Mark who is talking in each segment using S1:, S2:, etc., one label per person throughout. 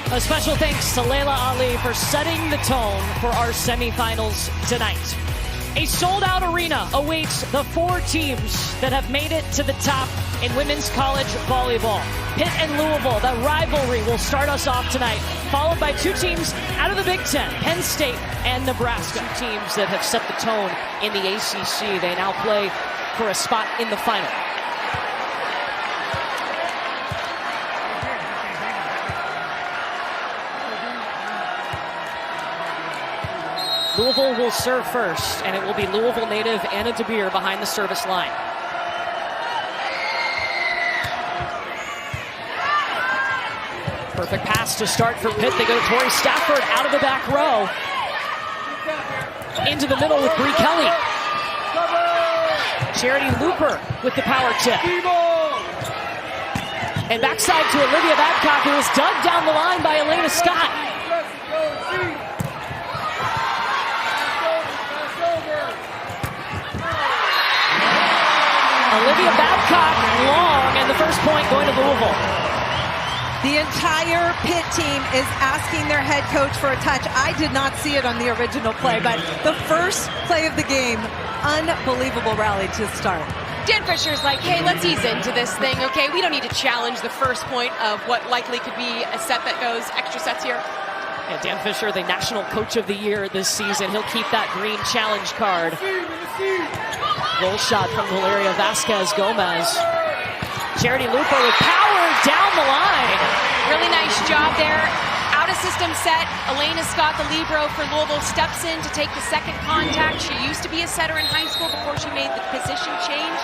S1: A special thanks to Layla Ali for setting the tone for our semifinals tonight. A sold-out arena awaits the 4 teams that have made it to the top in women's college volleyball. Pitt and Louisville, the rivalry will start us off tonight, followed by 2 teams out of the Big Ten, Penn State and Nebraska. 2 teams that have set the tone in the ACC. They now play for a spot in the final. Louisville will serve first, and it will be Louisville native Anna DeBeer behind the service line. Perfect pass to start for Pitt. They go to Tori Stafford out of the back row. Into the middle with Bree Kelly. Charity Looper with the power tip. And backside to Olivia Babcock, who was dug down the line by Elena Scott. Olivia Babcock long, and the first point going to Louisville.
S2: The entire Pitt team is asking their head coach for a touch. I did not see it on the original play, but the first play of the game, unbelievable rally to start.
S3: Dan Fisher's like, hey, let's ease into this thing, okay? We don't need to challenge the first point of what likely could be a set that goes extra sets here.
S1: Yeah, Dan Fisher, the National Coach of the Year this season. He'll keep that green challenge card. Roll shot from Valeria Vasquez Gomez. Charity Looper with power down the line.
S3: Really nice job there. Out of system set. Elena Scott, the libero for Louisville, steps in to take the second contact. She used to be a setter in high school before she made the position change.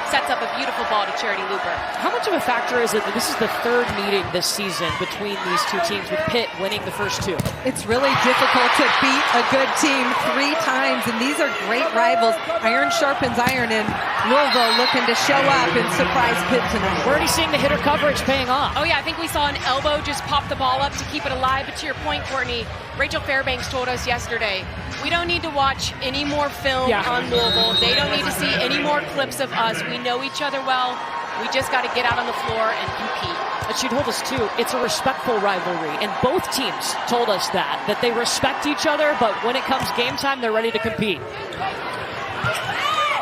S3: Sets up a beautiful ball to Charity Looper.
S1: How much of a factor is it that this is the 3rd meeting this season between these 2 teams, with Pitt winning the first 2?
S2: It's really difficult to beat a good team 3 times, and these are great rivals. Iron sharpens iron, and Louisville looking to show up and surprise Pitt tonight.
S1: We're already seeing the hitter coverage paying off.
S3: Oh yeah, I think we saw an elbow just pop the ball up to keep it alive. But to your point, Courtney, Rachel Fairbanks told us yesterday, we don't need to watch any more film on Louisville. They don't need to see any more clips of us. We know each other well. We just got to get out on the floor and compete.
S1: But she told us too, it's a respectful rivalry, and both teams told us that they respect each other, but when it comes game time, they're ready to compete.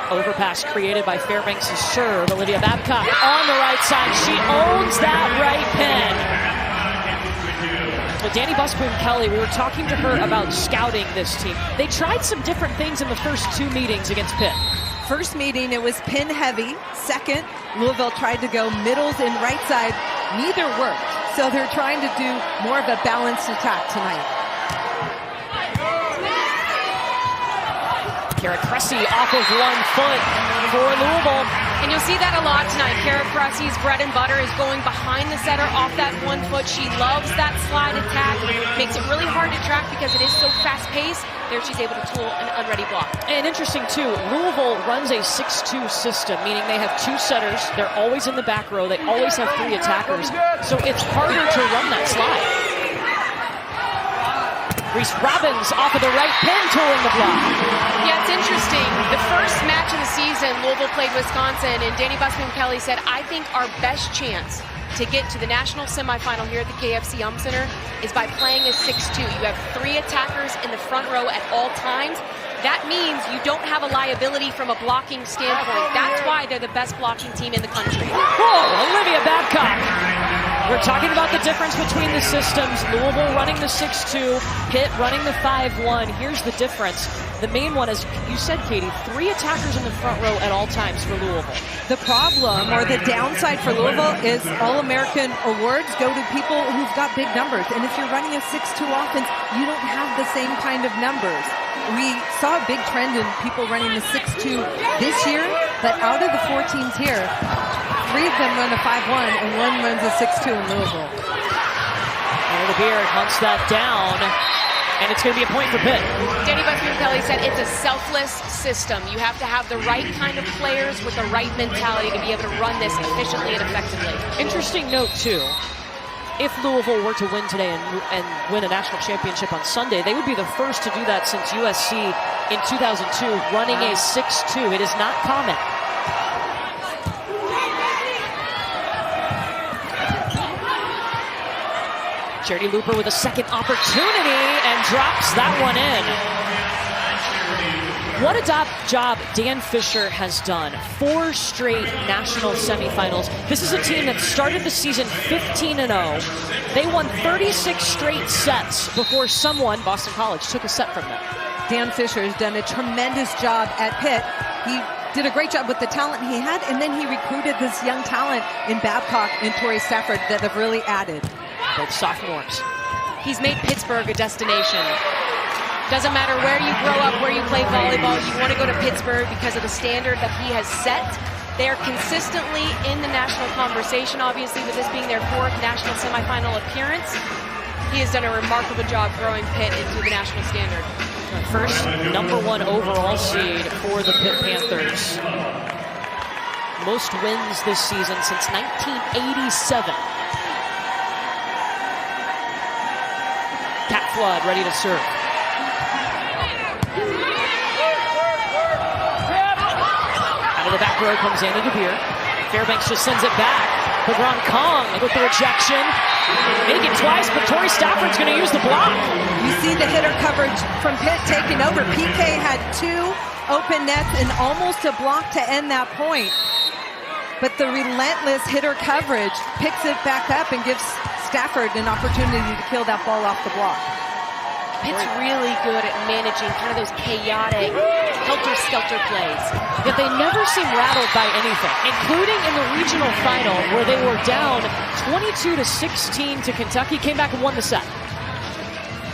S1: Overpass created by Fairbanks' serve. Olivia Babcock on the right side. She owns that right pin. Well, Danny Busboom-Kelly, we were talking to her about scouting this team. They tried some different things in the first 2 meetings against Pitt.
S2: First meeting, it was pin heavy. Second, Louisville tried to go middles and right side. Neither worked. So they're trying to do more of a balanced attack tonight.
S1: Kara Cressy off of 1 foot for Louisville.
S3: And you'll see that a lot tonight. Kara Cressy's bread and butter is going behind the setter off that 1 foot. She loves that slide attack. Makes it really hard to track because it is so fast-paced. There she's able to tool an unready block.
S1: And interesting too, Louisville runs a 6-2 system, meaning they have 2 setters. They're always in the back row. They always have 3 attackers. So it's harder to run that slide. Reese Robbins off of the right pin, tooling the block.
S3: Yeah, it's interesting. The first match of the season, Louisville played Wisconsin, and Danny Busboom-Kelly said, I think our best chance to get to the national semifinal here at the KFC Center is by playing a 6-2. You have 3 attackers in the front row at all times. That means you don't have a liability from a blocking standpoint. That's why they're the best blocking team in the country.
S1: Whoa, Olivia Babcock. We're talking about the difference between the systems. Louisville running the 6-2, Pitt running the 5-1. Here's the difference. The main one is, you said, Katie, 3 attackers in the front row at all times for Louisville.
S2: The problem, or the downside for Louisville, is All-American awards go to people who've got big numbers. And if you're running a 6-2 offense, you don't have the same kind of numbers. We saw a big trend in people running the 6-2 this year, but out of the 4 teams here, 3 of them run a 5-1 and 1 runs a 6-2 in Louisville.
S1: And DeBeer hunts that down, and it's going to be a point for Pitt.
S3: Danny Busboom-Kelly said it's a selfless system. You have to have the right kind of players with the right mentality to be able to run this efficiently and effectively.
S1: Interesting note, too. If Louisville were to win today and win a national championship on Sunday, they would be the first to do that since USC in 2002, running a 6-2. It is not common. Charity Looper with a second opportunity and drops that one in. What a job Dan Fisher has done. 4 straight national semifinals. This is a team that started the season 15-0. They won 36 straight sets before someone, Boston College, took a set from them.
S2: Dan Fisher has done a tremendous job at Pitt. He did a great job with the talent he had, and then he recruited this young talent in Babcock and Tori Stafford that have really added.
S1: Both sophomores.
S3: He's made Pittsburgh a destination. Doesn't matter where you grow up, where you play volleyball, you want to go to Pittsburgh because of the standard that he has set. They are consistently in the national conversation, obviously, with this being their 4th national semifinal appearance. He has done a remarkable job growing Pitt into the national standard.
S1: First #1 overall seed for the Pitt Panthers. Most wins this season since 1987. Cat Flood ready to serve. Out of the back row comes Anna DeBeer. Fairbanks just sends it back. LeBron Kong with the rejection. Make it twice, but Tori Stafford's going to use the block.
S2: You see the hitter coverage from Pitt taking over. PK had 2 open nets and almost a block to end that point. But the relentless hitter coverage picks it back up and gives Stafford an opportunity to kill that ball off the block.
S3: Pitt's really good at managing kind of those chaotic, helter-skelter plays.
S1: Yet they never seem rattled by anything, including in the regional final where they were down 22-16 to Kentucky, came back and won the set.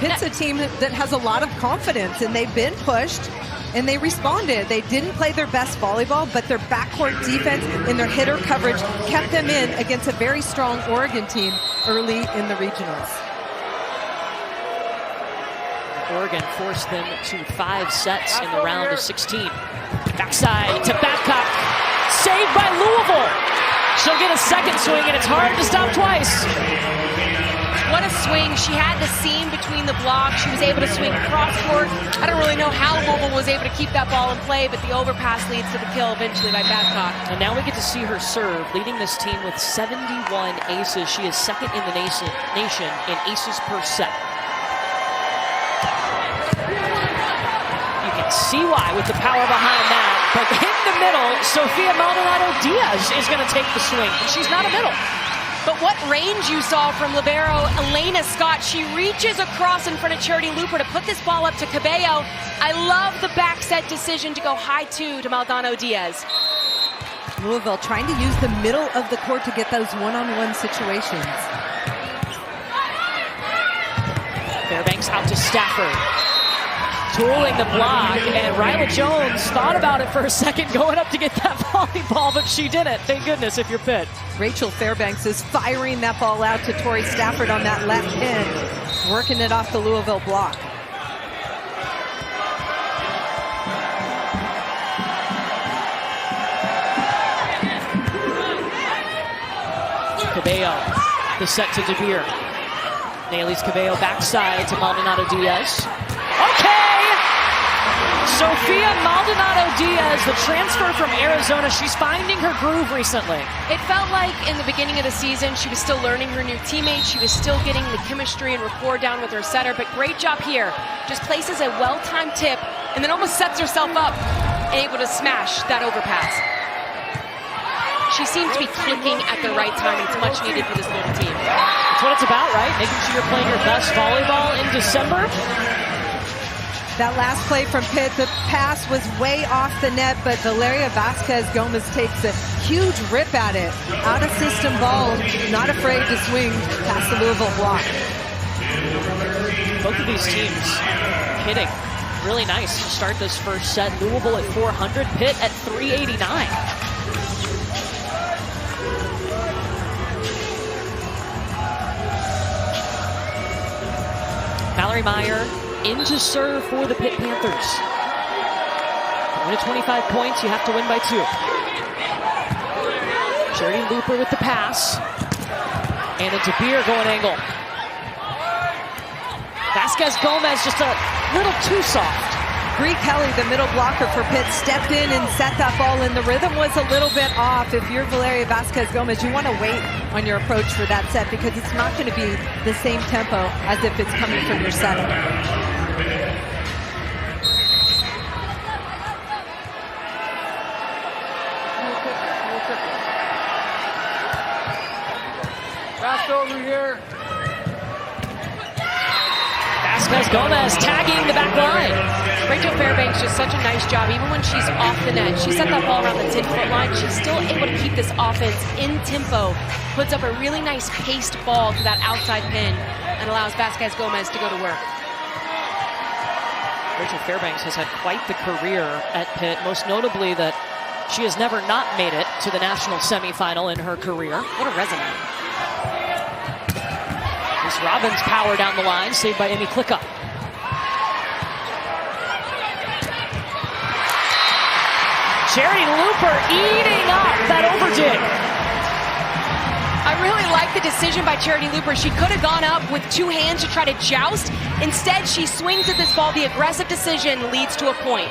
S2: Pitt's a team that has a lot of confidence, and they've been pushed, and they responded. They didn't play their best volleyball, but their backcourt defense and their hitter coverage kept them in against a very strong Oregon team early in the regionals.
S1: Oregon forced them to 5 sets in the round of 16. Backside to Babcock. Saved by Louisville. She'll get a second swing, and it's hard to stop twice.
S3: What a swing. She had the seam between the blocks. She was able to swing cross court. I don't really know how Louisville was able to keep that ball in play, but the overpass leads to the kill eventually by Babcock.
S1: And now we get to see her serve, leading this team with 71 aces. She is second in the nation in aces per set. See why with the power behind that, but in the middle, Sofia Maldonado-Diaz is going to take the swing, and she's not a middle.
S3: But what range you saw from libero Elena Scott. She reaches across in front of Charity Looper to put this ball up to Cabello. I love the back set decision to go high 2 to Maldonado-Diaz.
S2: Louisville trying to use the middle of the court to get those one-on-one situations.
S1: Fairbanks out to Stafford. Tooling the block, and Ryla Jones thought about it for a second going up to get that volleyball, but she didn't. Thank goodness if you're Pitt.
S2: Rachel Fairbanks is firing that ball out to Tori Stafford on that left pin, working it off the Louisville block.
S1: Cabello, the set to DeBeer. Nailys Cabello backside to Maldonado-Diaz. Okay! Sofia Maldonado-Diaz, the transfer from Arizona, she's finding her groove recently.
S3: It felt like in the beginning of the season, she was still learning her new teammates. She was still getting the chemistry and rapport down with her setter, but great job here. Just places a well-timed tip and then almost sets herself up and able to smash that overpass. She seems to be clicking at the right time, and it's much needed for this little team.
S1: That's what it's about, right? Making sure you're playing your best volleyball in December.
S2: That last play from Pitt, the pass was way off the net, but Valeria Vasquez Gomez takes a huge rip at it. Out of system ball, not afraid to swing past the Louisville block.
S1: Both of these teams hitting really nice to start this first set. Louisville at 400, Pitt at 389. Mallory Meyer into serve for the Pitt Panthers. To win at 25 points, you have to win by 2. Charity Looper with the pass. And a DeBeer going angle. Vasquez Gomez just a little too soft.
S2: Bree Kelly, the middle blocker for Pitt, stepped in and set that ball in. The rhythm was a little bit off. If you're Valeria Vasquez-Gomez, you want to wait on your approach for that set because it's not going to be the same tempo as if it's coming from your setup.
S4: Pass over here.
S1: Vasquez-Gomez tagging the back line.
S3: Rachel Fairbanks does such a nice job, even when she's off the net. She set that ball around the 10-foot line. She's still able to keep this offense in tempo, puts up a really nice paced ball to that outside pin, and allows Vasquez-Gomez to go to work.
S1: Rachel Fairbanks has had quite the career at Pitt, most notably that she has never not made it to the national semifinal in her career. What a resume. This Robbins power down the line, saved by Amy Klicka. Charity Looper eating up that overdig.
S3: I really like the decision by Charity Looper. She could have gone up with two hands to try to joust. Instead, she swings at this ball. The aggressive decision leads to a point.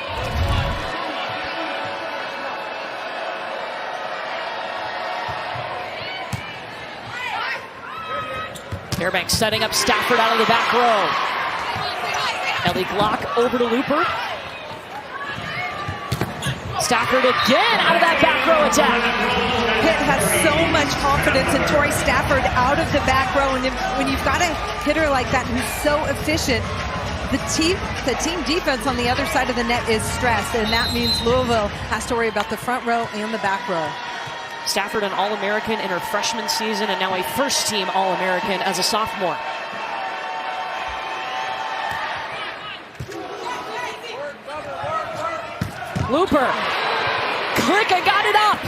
S1: Fairbanks setting up Stafford out of the back row. Ellie Glock over to Looper. Stafford again out of that back row attack.
S2: Pitt has so much confidence in Tori Stafford out of the back row, and when you've got a hitter like that who's so efficient, the team defense on the other side of the net is stressed, and that means Louisville has to worry about the front row and the back row.
S1: Stafford an All-American in her freshman season and now a first-team All-American as a sophomore. Looper. Klicka got it up.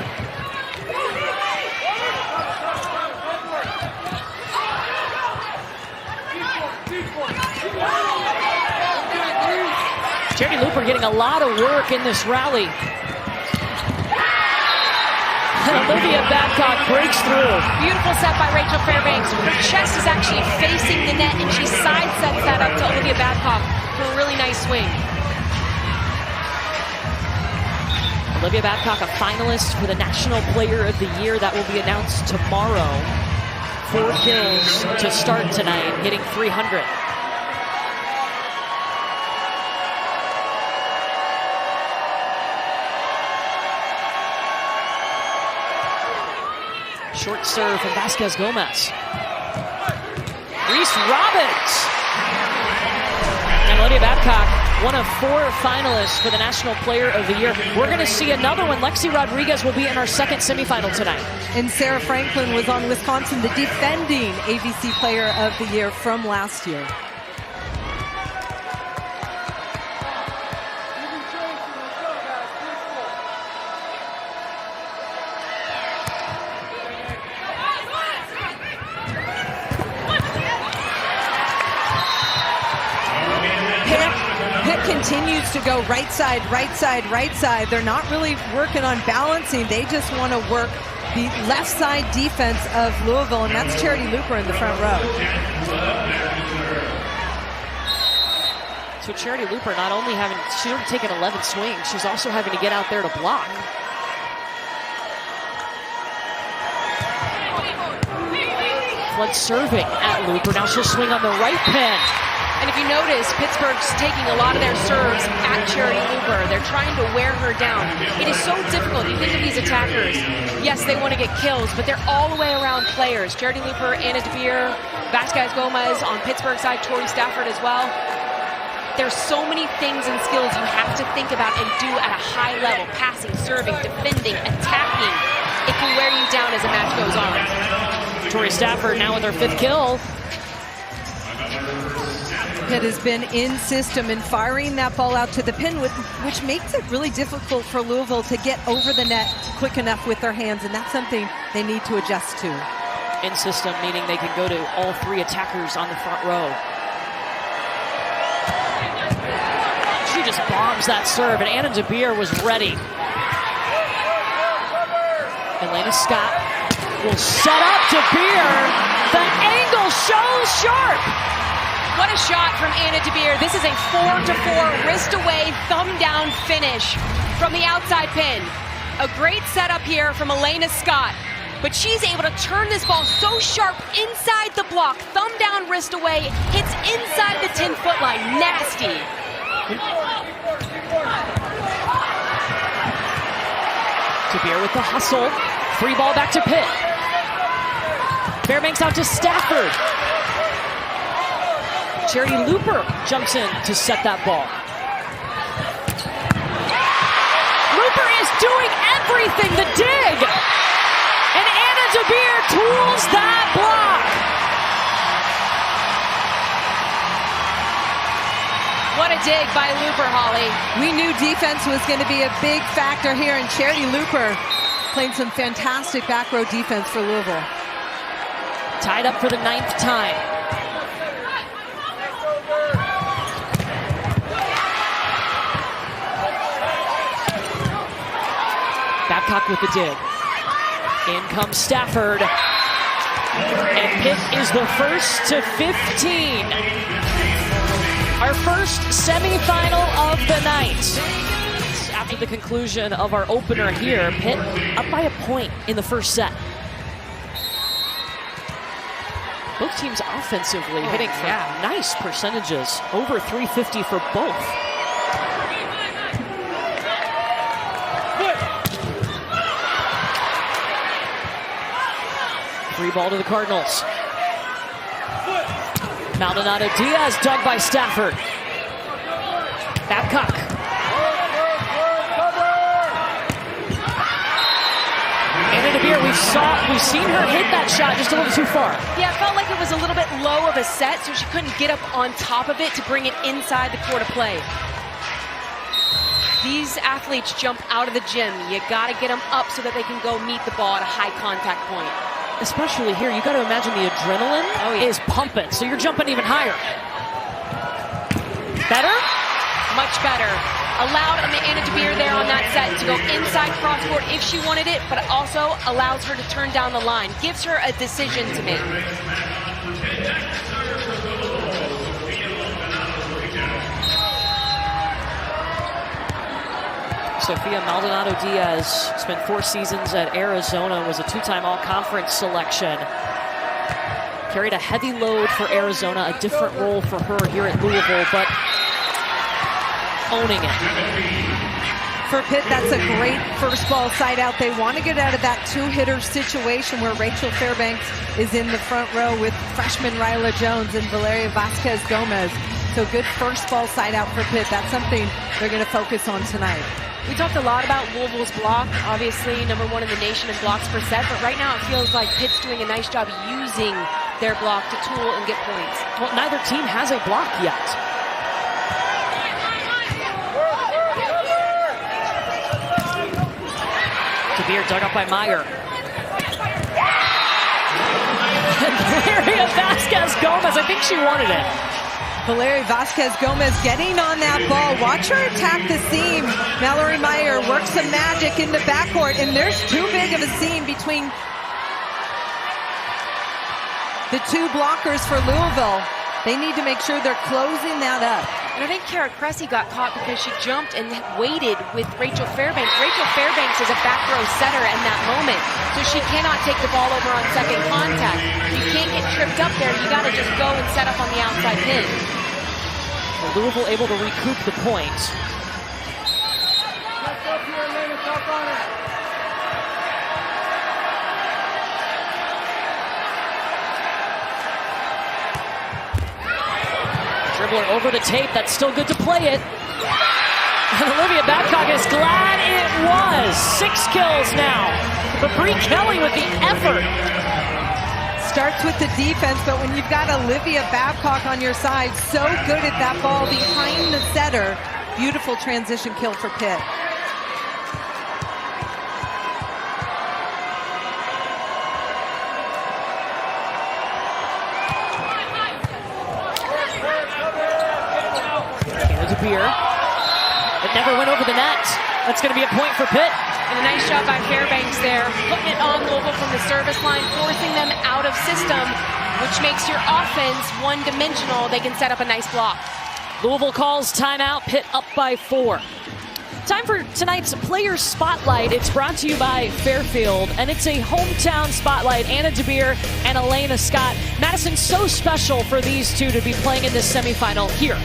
S1: Charity Looper getting a lot of work in this rally. And Olivia Babcock breaks through.
S3: Beautiful set by Rachel Fairbanks. Her chest is actually facing the net, and she sidesteps that up to Olivia Babcock for a really nice swing.
S1: Olivia Babcock, a finalist for the National Player of the Year. That will be announced tomorrow. 4 kills to start tonight, hitting .300. Short serve from Vasquez-Gomez. Reese Robbins. And Olivia Babcock, one of 4 finalists for the National Player of the Year. We're going to see another one. Lexi Rodriguez will be in our second semifinal tonight.
S2: And Sarah Franklin was on Wisconsin, the defending ABC Player of the Year from last year. Continues to go right side, right side, right side. They're not really working on balancing. They just want to work the left side defense of Louisville, and that's Charity Looper in the front row.
S1: So Charity Looper not only she's already taken 11 swings, she's also having to get out there to block. Flood serving at Looper. Now she'll swing on the right pin.
S3: And if you notice, Pittsburgh's taking a lot of their serves at Charity Looper. They're trying to wear her down. It is so difficult. You think of these attackers. Yes, they want to get kills, but they're all the way around players. Charity Looper, Anna DeBeer, Vasquez-Gomez on Pittsburgh side, Tori Stafford as well. There's so many things and skills you have to think about and do at a high level. Passing, serving, defending, attacking. It can wear you down as the match goes on.
S1: Tori Stafford now with her 5th kill.
S2: Pitt has been in system and firing that ball out to the pin, which makes it really difficult for Louisville to get over the net quick enough with their hands, and that's something they need to adjust to.
S1: In system, meaning they can go to all 3 attackers on the front row. She just bombs that serve, and Anna DeBeer was ready. Elena Scott will set up DeBeer. The angle shows sharp.
S3: What a shot from Anna DeBeer. This is a 4-4 wrist away, thumb down finish from the outside pin. A great setup here from Elena Scott, but she's able to turn this ball so sharp inside the block, thumb down, wrist away, hits inside the 10-foot line. Nasty.
S1: DeBeer with the hustle. Free ball back to Pitt. Fairbanks out to Stafford. Charity Looper jumps in to set that ball. Looper is doing everything, the dig! And Anna DeBeer tools that block!
S3: What a dig by Looper, Holly.
S2: We knew defense was going to be a big factor here, and Charity Looper playing some fantastic back row defense for Louisville.
S1: Tied up for the 9th time. Babcock with the dig. In comes Stafford. And Pitt is the first to 15. Our first semifinal of the night. After the conclusion of our opener here, Pitt up by a point in the first set. Both teams offensively hitting for nice percentages. Over 350 for both. Free ball to the Cardinals. Maldonado Diaz dug by Stafford. Babcock. Anna DeBeer, we've seen her hit that shot just a little too far.
S3: Yeah, it felt like it was a little bit low of a set, so she couldn't get up on top of it to bring it inside the court of play. These athletes jump out of the gym. You got to get them up so that they can go meet the ball at a high contact point.
S1: Especially here, you got to imagine the adrenaline is pumping, so you're jumping even higher. Better?
S3: Much better. Allowed Anna DeBeer there on that set to go inside cross court if she wanted it, but also allows her to turn down the line. Gives her a decision to make.
S1: Sofia Maldonado Diaz spent 4 seasons at Arizona, was a 2-time all-conference selection. Carried a heavy load for Arizona, a different role for her here at Louisville, but owning it.
S2: For Pitt, that's a great first ball side out. They want to get out of that 2-hitter situation where Rachel Fairbanks is in the front row with freshman Ryla Jones and Valeria Vasquez Gomez. So good first ball side out for Pitt. That's something they're going to focus on tonight.
S3: We talked a lot about Louisville's block, obviously #1 in the nation in blocks per set, but right now it feels like Pitt's doing a nice job using their block to tool and get points.
S1: Well, neither team has a block yet. DeBeer dug up by Meyer. Valeria Vasquez Gomez, I think she wanted it.
S2: Valeria Vasquez Gomez getting on that ball. Watch her attack the seam. Mallory Meyer works some magic in the backcourt, and there's too big of a seam between the 2 blockers for Louisville. They need to make sure they're closing that up.
S3: And I think Kara Cressy got caught because she jumped and waited with Rachel Fairbanks. Rachel Fairbanks is a back row setter in that moment, so she cannot take the ball over on second contact. You can't get tripped up there. You got to just go and set up on the outside pin.
S1: Well, Louisville able to recoup the point. Dribbler over the tape, that's still good to play it. And Olivia Babcock is glad it was. 6 kills now. But Bree Kelly with the effort.
S2: Starts with the defense, but when you've got Olivia Babcock on your side, so good at that ball behind the setter. Beautiful transition kill for Pitt.
S1: DeBeer. It never went over the net. That's going to be a point for Pitt.
S3: And a nice job by Fairbanks there, putting it on Louisville from the service line, forcing them out of system. which makes your offense one-dimensional. They can set up a nice block.
S1: Louisville calls timeout. Pitt up by 4. Time for tonight's Player Spotlight. It's brought to you by Fairfield, and it's a hometown spotlight. Anna DeBeer and Elena Scott. Madison, so special for these two to be playing in this semifinal here.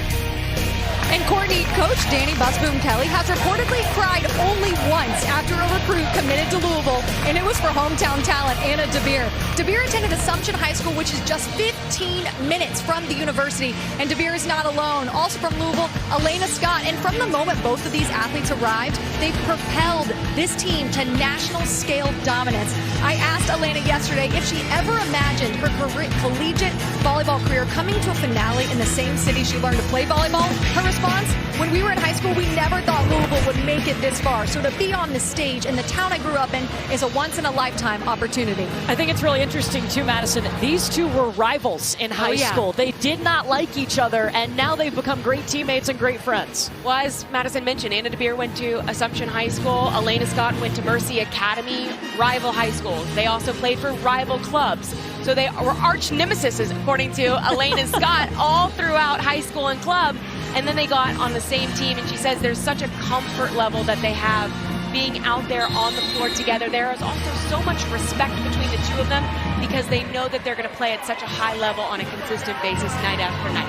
S5: And Courtney, Coach Danny Busboom Kelly has reportedly cried only once after a recruit committed to Louisville, and it was for hometown talent Anna DeBeer. DeBeer attended Assumption High School, which is just 15 minutes from the university, and DeBeer is not alone. Also from Louisville, Elena Scott, and from the moment both of these athletes arrived, they've propelled this team to national scale dominance. I asked Elena yesterday if she ever imagined her collegiate volleyball career coming to a finale in the same city she learned to play volleyball. Her response, when we were in high school, we never thought Louisville would make it this far. So to be on this stage in the town I grew up in is a once-in-a-lifetime opportunity.
S1: I think it's really interesting, too, Madison. These two were rivals in high school. They did not like each other, and now they've become great teammates and great friends.
S3: Well, as Madison mentioned, Anna DeBeer went to Assumption High School. Elena Scott went to Mercy Academy, rival high schools. They also played for rival clubs. So they were arch nemesis, according to Elena Scott, all throughout high school and club. And then they got on the same team, and she says there's such a comfort level that they have being out there on the floor together. There is also so much respect between the two of them because they know that they're going to play at such a high level on a consistent basis night after night.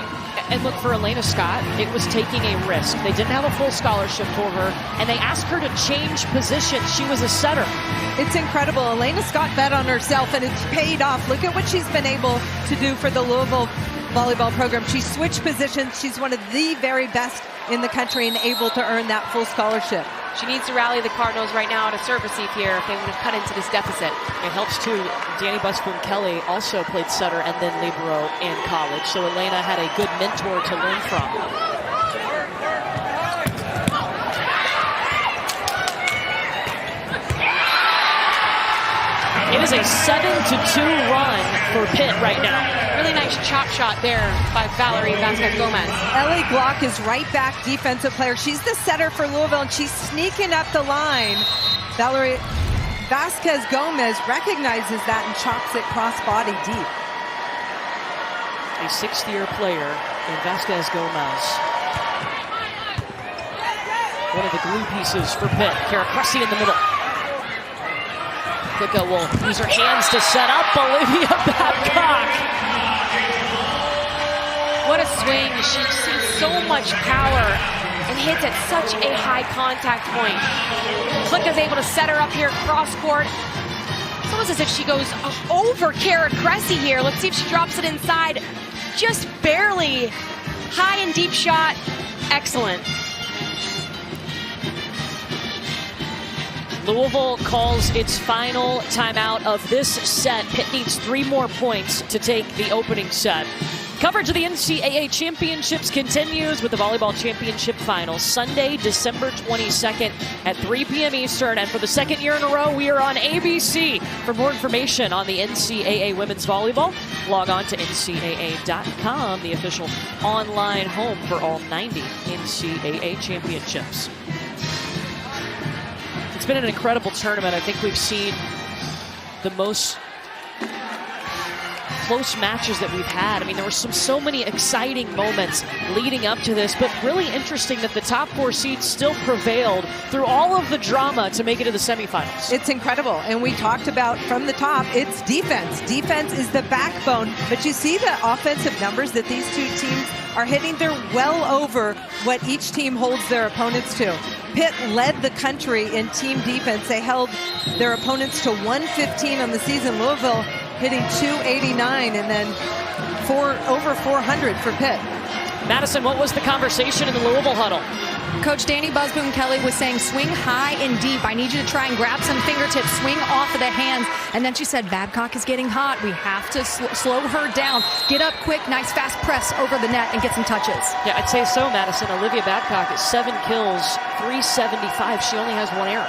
S1: And look, for Elena Scott, it was taking a risk. They didn't have a full scholarship for her, and they asked her to change positions. She was a setter.
S2: It's incredible. Elena Scott bet on herself, and it's paid off. Look at what she's been able to do for the Louisville volleyball program. She switched positions. She's one of the very best in the country and able to earn that full scholarship.
S3: She needs to rally the Cardinals right now at a serve receive here if they would have cut into this deficit.
S1: It helps too. Danny Busboom Kelly also played setter and then libero in college, so Elena had a good mentor to learn from. It is a 7-2 run for Pitt right now.
S3: Really nice chop shot there by Valerie Vasquez-Gomez.
S2: Ellie Glock is right back defensive player. She's the setter for Louisville, and she's sneaking up the line. Valerie Vasquez-Gomez recognizes that and chops it cross-body deep.
S1: A sixth-year player in Vasquez-Gomez. One of the glue pieces for Pitt. Kara Cressy in the middle. Kika will use her hands to set up Olivia Babcock.
S3: What a swing. She sees so much power and hits at such a high contact point. Klika's able to set her up here cross court. It's almost as if she goes over Kara Cressy here. Let's see if she drops it inside. Just barely. High and deep shot. Excellent.
S1: Louisville calls its final timeout of this set. Pitt needs 3 more points to take the opening set. Coverage of the NCAA championships continues with the volleyball championship final Sunday, December 22nd at 3 p.m. Eastern. And for the second year in a row, we are on ABC. For more information on the NCAA women's volleyball, log on to ncaa.com, the official online home for all 90 NCAA championships. It's been an incredible tournament. I think we've seen the most close matches that we've had. I mean, there were so many exciting moments leading up to this, but really interesting that the top 4 seeds still prevailed through all of the drama to make it to the semifinals.
S2: It's incredible, and we talked about from the top, it's defense. Defense is the backbone, but you see the offensive numbers that these two teams are hitting. They're well over what each team holds their opponents to. Pitt led the country in team defense. They held their opponents to 115 on the season. Louisville hitting 289 and then over 400 for Pitt.
S1: Madison, what was the conversation in the Louisville huddle?
S5: Coach Danny Busboom Kelly was saying, swing high and deep. I need you to try and grab some fingertips, swing off of the hands. And then she said, Babcock is getting hot. We have to slow her down. Get up quick, nice fast press over the net and get some touches.
S1: Yeah, I'd say so, Madison. Olivia Babcock is 7 kills, 375. She only has 1 error.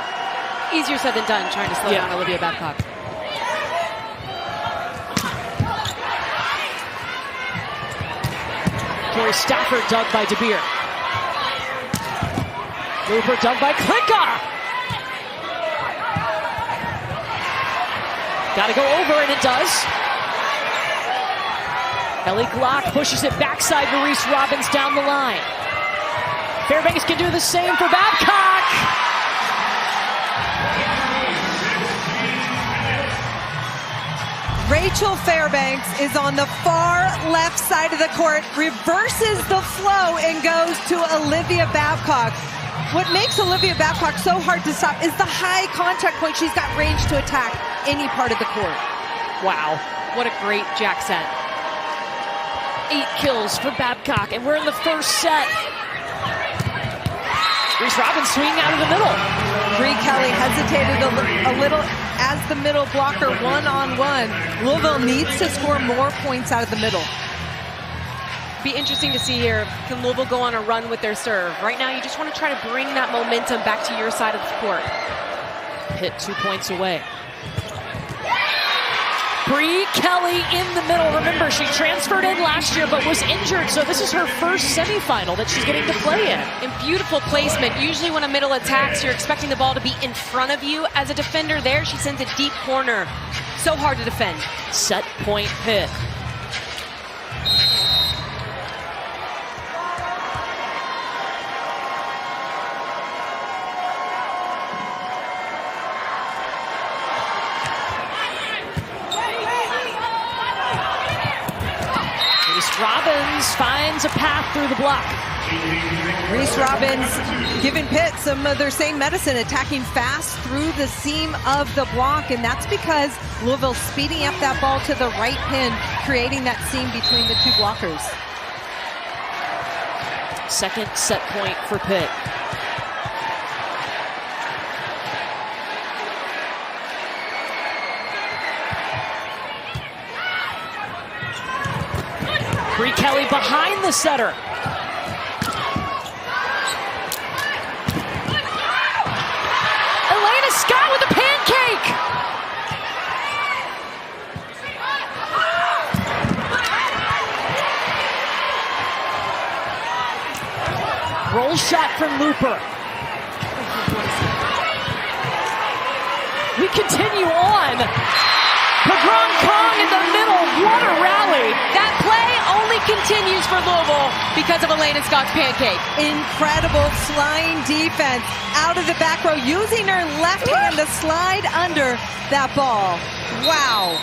S3: Easier said than done trying to slow down Olivia Babcock.
S1: Tori Stafford dug by DeBeer. Looper dug by Klika. Got to go over, and it does. Ellie Glock pushes it backside to Reese Robbins down the line. Fairbanks can do the same for Babcock.
S2: Rachel Fairbanks is on the far left side of the court, reverses the flow and goes to Olivia Babcock. What makes Olivia Babcock so hard to stop is the high contact point. She's got range to attack any part of the court.
S1: Wow, what a great jack set. 8 kills for Babcock, and we're in the first set. Reese Robbins swinging out of the middle.
S2: Bree Kelly hesitated a little as the middle blocker one-on-one. Louisville needs to score more points out of the middle.
S3: Be interesting to see here. Can Louisville go on a run with their serve? Right now, you just want to try to bring that momentum back to your side of the court.
S1: Pitt 2 points away. Bree Kelly in the middle. Remember, she transferred in last year but was injured, so this is her first semifinal that she's getting to play in.
S3: And beautiful placement. Usually when a middle attacks, you're expecting the ball to be in front of you as a defender. There, she sends a deep corner. So hard to defend.
S1: Set point Pitt. Robbins finds a path through the block.
S2: Reese Robbins giving Pitt some of their same medicine, attacking fast through the seam of the block, and that's because Louisville speeding up that ball to the right pin, creating that seam between the two blockers.
S1: Second set point for Pitt. Bree Kelly behind the setter. Elena Scott with a pancake. Roll shot from Looper. We continue on. Pagron Kong in the middle. What a rally.
S3: That play only continues for Louisville because of Elena Scott's pancake.
S2: Incredible flying defense out of the back row, using her left hand to slide under that ball. Wow.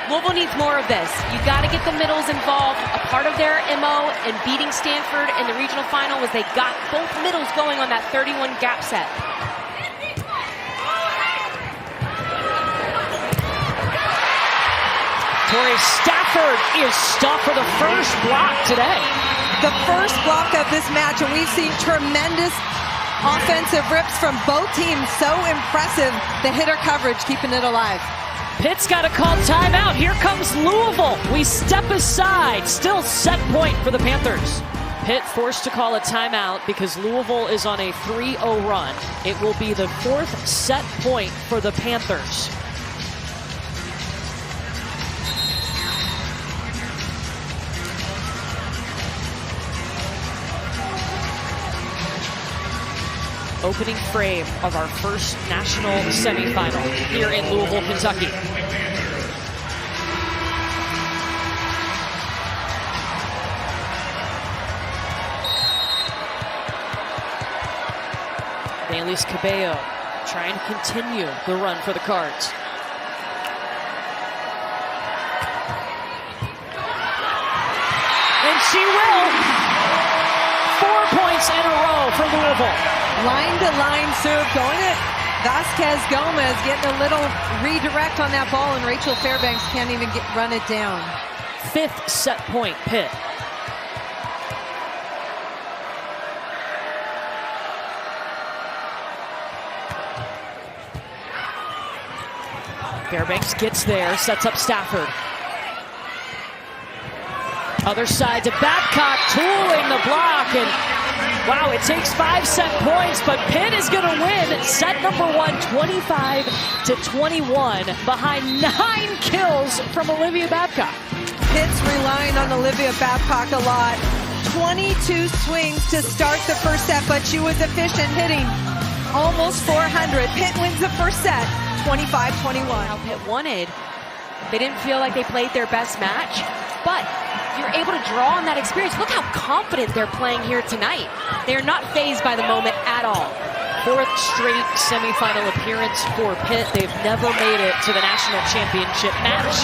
S3: Louisville needs more of this. You got to get the middles involved. A part of their MO in beating Stanford in the regional final was they got both middles going on that 31 gap set.
S1: Tori Stafford is stopped for the first block today.
S2: The first block of this match, and we've seen tremendous offensive rips from both teams. So impressive, the hitter coverage keeping it alive.
S1: Pitt's got to call timeout. Here comes Louisville. We step aside. Still set point for the Panthers. Pitt forced to call a timeout because Louisville is on a 3-0 run. It will be the fourth set point for the Panthers. Opening frame of our first national semifinal here in Louisville, Kentucky. Elise Cabello trying to continue the run for the Cards. And she will! 4 points in a row for Louisville.
S2: Line-to-line serve going at Vasquez Gomez, getting a little redirect on that ball, and Rachel Fairbanks can't even run it down.
S1: Fifth set point, Pitt. Fairbanks gets there, sets up Stafford. Other side to Babcock, tooling the block, and wow, it takes 5 set points, but Pitt is going to win set number 1, 25-21, behind 9 kills from Olivia Babcock.
S2: Pitt's relying on Olivia Babcock a lot. 22 swings to start the first set, but she was efficient, hitting almost 400. Pitt wins the first set, 25-21.
S3: How Pitt wanted. They didn't feel like they played their best match, but you're able to draw on that experience. Look how confident they're playing here tonight. They're not fazed by the moment at all.
S1: Fourth straight semifinal appearance for Pitt. They've never made it to the national championship match.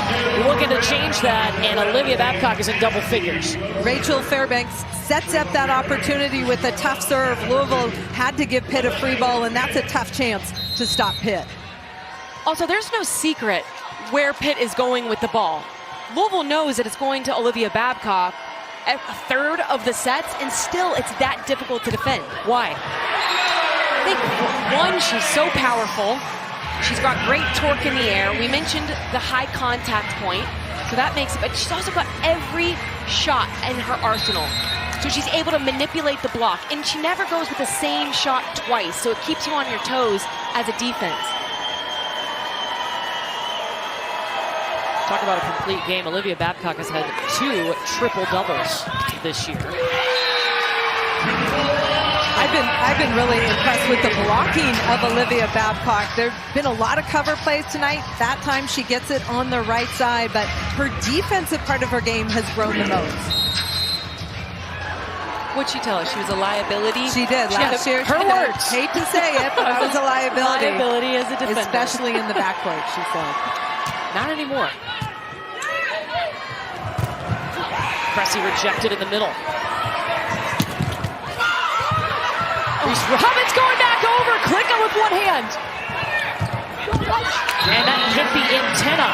S1: Looking to change that, and Olivia Babcock is in double figures.
S2: Rachel Fairbanks sets up that opportunity with a tough serve. Louisville had to give Pitt a free ball, and that's a tough chance to stop Pitt.
S3: Also, there's no secret where Pitt is going with the ball. Louisville knows that it's going to Olivia Babcock at a third of the sets, and still it's that difficult to defend. Why? I think, one, she's so powerful. She's got great torque in the air. We mentioned the high contact point, so that makes it, but she's also got every shot in her arsenal. So she's able to manipulate the block, and she never goes with the same shot twice, so it keeps you on your toes as a defense.
S1: Talk about a complete game. Olivia Babcock has had 2 triple doubles this year.
S2: I've been really impressed with the blocking of Olivia Babcock. There's been a lot of cover plays tonight. That time she gets it on the right side, but her defensive part of her game has grown the most.
S3: What'd she tell us? She was a liability?
S2: She did last year.
S1: Her words.
S2: Hate to say it, but I was a liability.
S3: Liability as a defender.
S2: Especially in the backcourt, she said.
S1: Not anymore. Cressy rejected in the middle. Robbins going back over. Klicka with one hand. And that hit the antenna.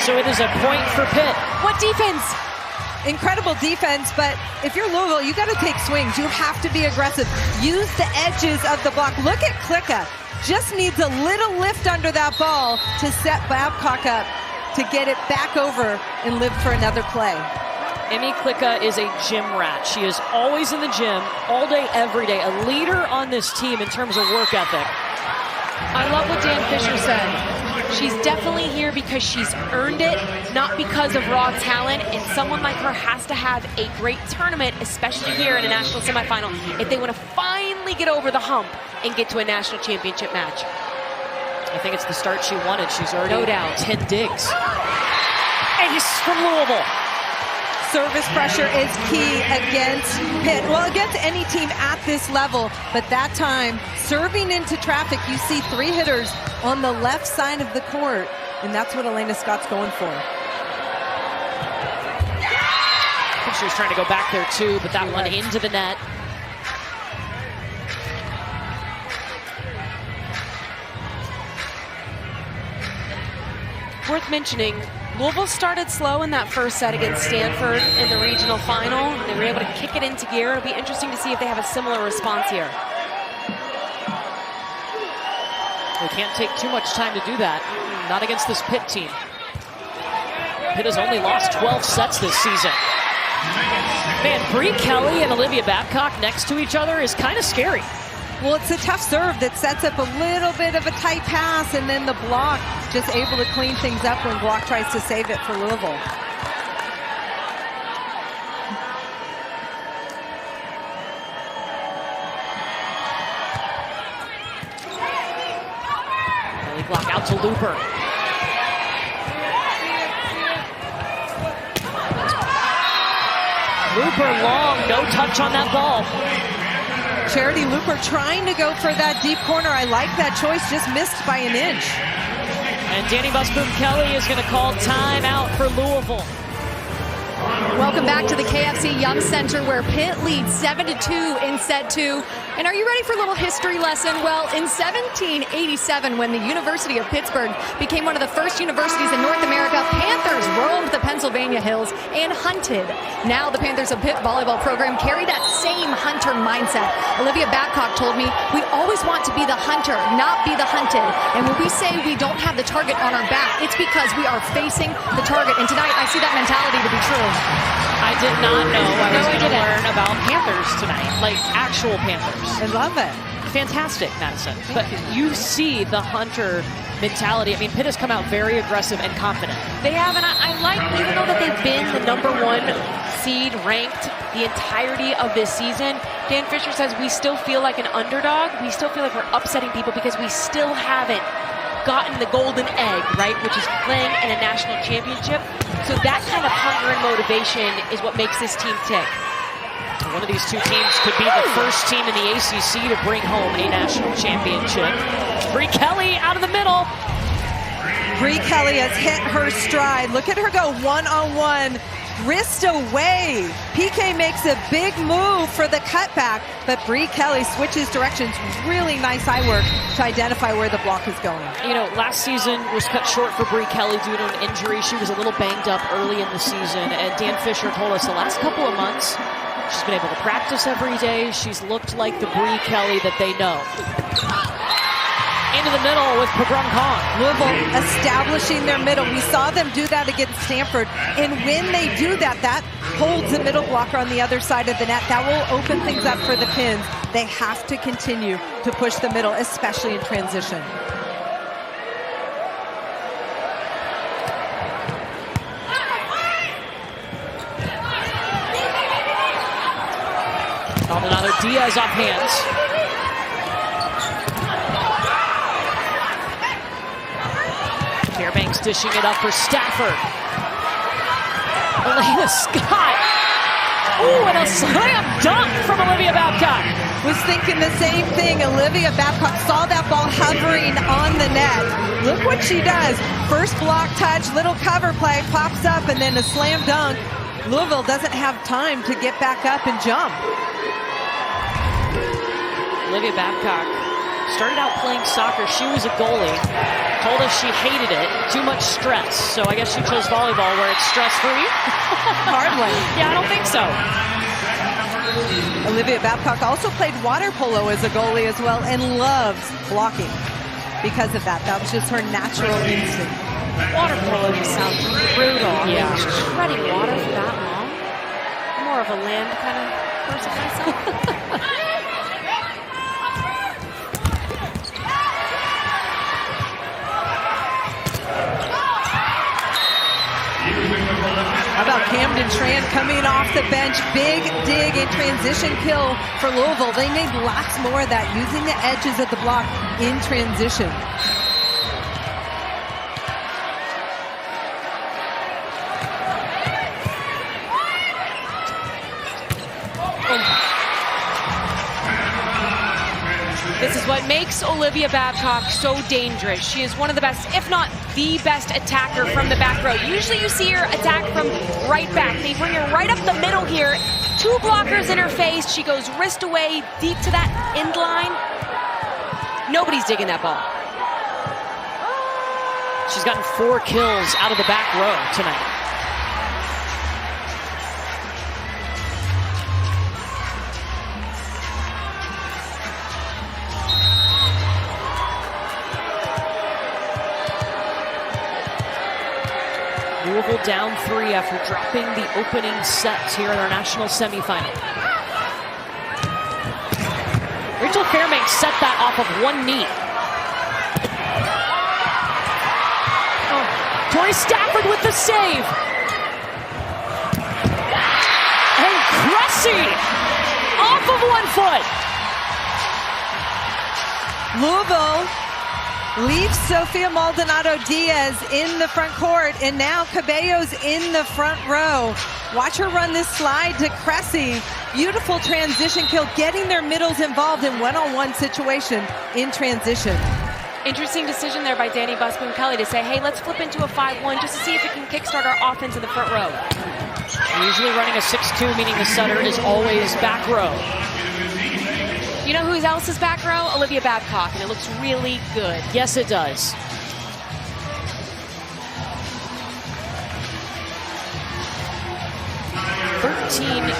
S1: So it is a point for Pitt.
S3: What defense?
S2: Incredible defense, but if you're Louisville, you got to take swings. You have to be aggressive. Use the edges of the block. Look at Klicka. Just needs a little lift under that ball to set Babcock up to get it back over and live for another play.
S1: Emi Klicka is a gym rat. She is always in the gym, all day, every day. A leader on this team in terms of work ethic.
S3: I love what Dan Fisher said. She's definitely here because she's earned it, not because of raw talent. And someone like her has to have a great tournament, especially here in a national semifinal, if they want to finally get over the hump and get to a national championship match.
S1: I think it's the start she wanted. She's already
S3: no doubt
S1: 10 digs. Ace from Louisville.
S2: Service pressure is key against Pitt. Well, against any team at this level, but that time, serving into traffic, you see 3 hitters on the left side of the court, and that's what Elena Scott's going for.
S1: I think she was trying to go back there too, but that one into the net.
S3: Worth mentioning, Louisville started slow in that first set against Stanford in the regional final. They were able to kick it into gear. It'll be interesting to see if they have a similar response here.
S1: They can't take too much time to do that. Not against this Pitt team. Pitt has only lost 12 sets this season. Man, Bree Kelly and Olivia Babcock next to each other is kind of scary.
S2: Well, it's a tough serve that sets up a little bit of a tight pass, and then the block just able to clean things up when block tries to save it for Louisville.
S1: Early block out to Looper. Looper long, no touch on that ball.
S2: Charity Looper trying to go for that deep corner. I like that choice, just missed by an inch.
S1: And Danny Busboom-Kelly is going to call timeout for Louisville.
S5: Welcome back to the KFC Young Center, where Pitt leads 7-2 in set 2. And are you ready for a little history lesson? Well, in 1787, when the University of Pittsburgh became one of the first universities in North America, Panthers roamed the Pennsylvania hills and hunted. Now the Panthers of Pitt volleyball program carry that same hunter mindset. Olivia Babcock told me, we always want to be the hunter, not be the hunted. And when we say we don't have the target on our back, it's because we are facing the target. And tonight, I see that mentality to be true.
S1: I did not know I was going to learn about Panthers tonight, like actual Panthers.
S2: I love it.
S1: Fantastic, Madison. But you see the hunter mentality. I mean, Pitt has come out very aggressive and confident.
S3: They have, and I like, even though that they've been the #1 seed ranked the entirety of this season, Dan Fisher says we still feel like an underdog. We still feel like we're upsetting people because we still haven't gotten the golden egg, right, which is playing in a national championship. So that kind of hunger and motivation is what makes this team tick.
S1: One of these two teams could be the first team in the ACC to bring home a national championship. Bree Kelly out of the middle.
S2: Bree Kelly has hit her stride. Look at her go one-on-one, wrist away. PK makes a big move for the cutback, but Bree Kelly switches directions. Really nice eye work to identify where the block is going.
S1: You know, last season was cut short for Bree Kelly due to an injury. She was a little banged up early in the season, and Dan Fisher told us the last couple of months, she's been able to practice every day. She's looked like the Bree Kelly that they know. Into the middle with Pagrum Kong.
S2: Louisville establishing their middle. We saw them do that against Stanford. And when they do that, that holds the middle blocker on the other side of the net. That will open things up for the Pins. They have to continue to push the middle, especially in transition.
S1: Maldonado Diaz off hands. Fairbanks dishing it up for Stafford. Elena Scott. Ooh, and a slam dunk from Olivia Babcock.
S2: Was thinking the same thing. Olivia Babcock saw that ball hovering on the net. Look what she does. First block touch, little cover play, pops up, and then a slam dunk. Louisville doesn't have time to get back up and jump.
S1: Olivia Babcock started out playing soccer. She was a goalie. Told us she hated it. Too much stress. So I guess she chose volleyball where it's stress-free.
S2: Hardly.
S1: Yeah, I don't think so.
S2: Olivia Babcock also played water polo as a goalie as well and loves blocking because of that. That was just her natural instinct.
S3: Water polo just sounds brutal.
S1: Yeah.
S3: Treading water for that long. More of a land kind of person myself.
S2: How about Camden Tran coming off the bench? Big dig and transition kill for Louisville. They made lots more of that, using the edges of the block in transition.
S3: This is what makes Olivia Babcock so dangerous. She is one of the best, if not the best attacker from the back row. Usually you see her attack from right back. They bring her right up the middle here. Two blockers in her face. She goes wrist away, deep to that end line. Nobody's digging that ball.
S1: She's gotten 4 kills out of the back row tonight. Louisville down 3 after dropping the opening set here in our national semifinal. Rachel Fairbanks set that off of one knee. Oh, Tori Stafford with the save. And Cressy off of 1 foot.
S2: Louisville leaves Sofia Maldonado Diaz in the front court, and now Cabello's in the front row. Watch her run this slide to Cressy. Beautiful transition kill, getting their middles involved in one-on-one situation in transition.
S3: Interesting decision there by Danny Busboom-Kelly to say, hey, let's flip into a 5-1 just to see if it can kickstart our offense in the front row.
S1: Usually running a 6-2, meaning the setter is always back row.
S3: You know who else is back row? Olivia Babcock, and it looks really good.
S1: Yes, it does.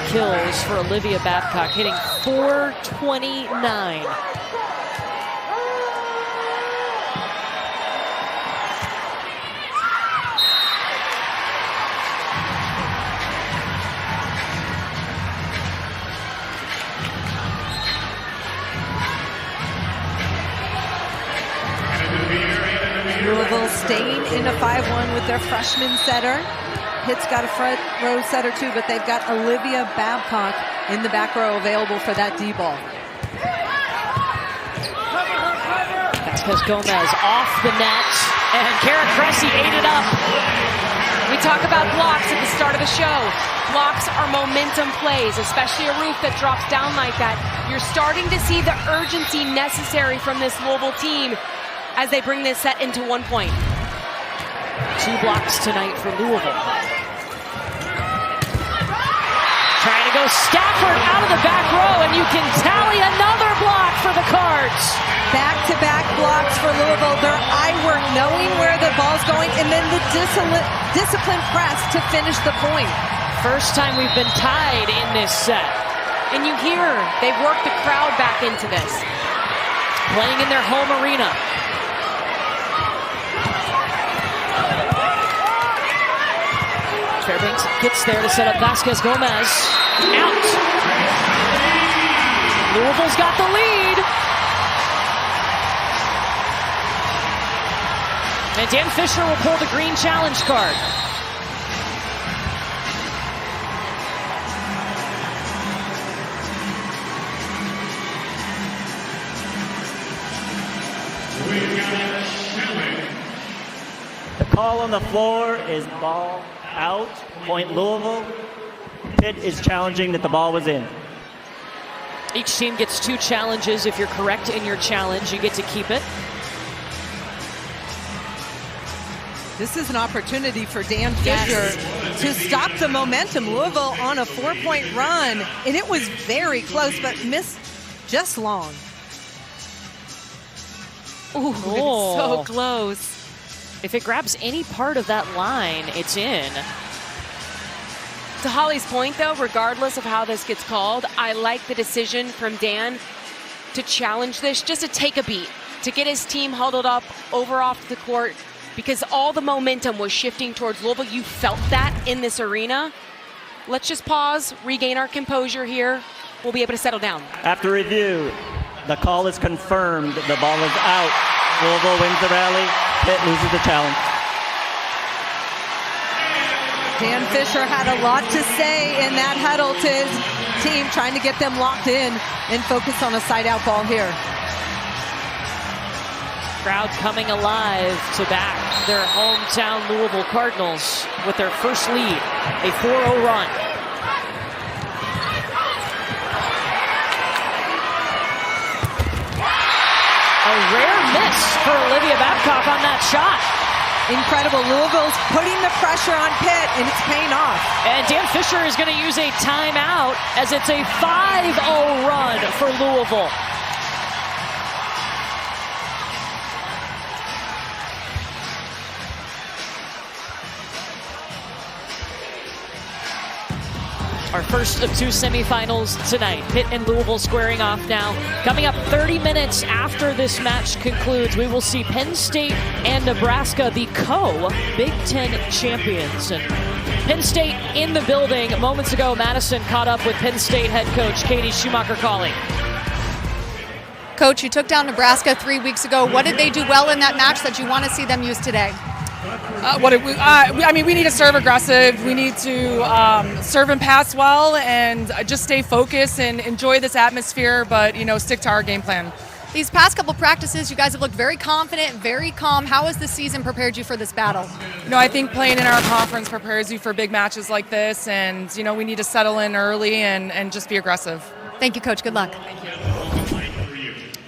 S1: Kills for Olivia Babcock, hitting .429.
S2: Louisville staying in a 5-1 with their freshman setter. Pitt's got a front row setter too, but they've got Olivia Babcock in the back row available for that D-ball.
S1: That's Vasquez Gomez off the net, and Kara Cressy ate it up.
S3: We talk about blocks at the start of the show. Blocks are momentum plays, especially a roof that drops down like that. You're starting to see the urgency necessary from this Louisville team as they bring this set into 1 point.
S1: 2 blocks tonight for Louisville. Trying to go Stafford out of the back row, and you can tally another block for the Cards.
S2: Back-to-back blocks for Louisville. Their eye work, knowing where the ball's going, and then the disciplined press to finish the point.
S1: First time we've been tied in this set.
S3: And you hear they've worked the crowd back into this.
S1: Playing in their home arena. Fairbanks gets there to set up Vasquez Gomez. Out. Louisville's got the lead. And Dan Fisher will pull the green challenge card.
S6: The call on the floor is ball out, point Louisville. Pitt is challenging that the ball was in.
S1: Each team gets 2 challenges. If you're correct in your challenge, you get to keep it.
S2: This is an opportunity for Dan Fisher to stop the momentum. Louisville on a 4-point run, and it was very close, but missed just long.
S3: Ooh,
S1: Oh.
S3: so close.
S1: If it grabs any part of that line, it's in.
S3: To Holly's point, though, regardless of how this gets called, I like the decision from Dan to challenge this, just to take a beat, to get his team huddled up over off the court, because all the momentum was shifting towards Louisville. You felt that in this arena. Let's just pause, regain our composure here. We'll be able to settle down.
S6: After review, the call is confirmed. The ball is out. Louisville wins the rally. Pitt loses the challenge.
S2: Dan Fisher had a lot to say in that huddle to his team, trying to get them locked in and focus on a side-out ball here.
S1: Crowd coming alive to back their hometown Louisville Cardinals with their first lead, a 4-0 run. A rare miss for Olivia Babcock on that shot.
S2: Incredible. Louisville's putting the pressure on Pitt, and it's paying off.
S1: And Dan Fisher is going to use a timeout as it's a 5-0 run for Louisville. Our first of 2 semifinals tonight. Pitt and Louisville squaring off now. Coming up 30 minutes after this match concludes, we will see Penn State and Nebraska, the co-Big Ten champions. And Penn State in the building. Moments ago, Madison caught up with Penn State head coach Katie Schumacher-Cawley.
S5: Coach, you took down Nebraska 3 weeks ago. What did they do well in that match that you want to see them use today?
S7: We need to serve aggressive. We need to serve and pass well, and just stay focused and enjoy this atmosphere, but stick to our game plan.
S5: These past couple practices, you guys have looked very confident, very calm. How has the season prepared you for this battle?
S7: I think playing in our conference prepares you for big matches like this, and we need to settle in early and just be aggressive.
S5: Thank you, Coach. Good luck.
S7: Thank you.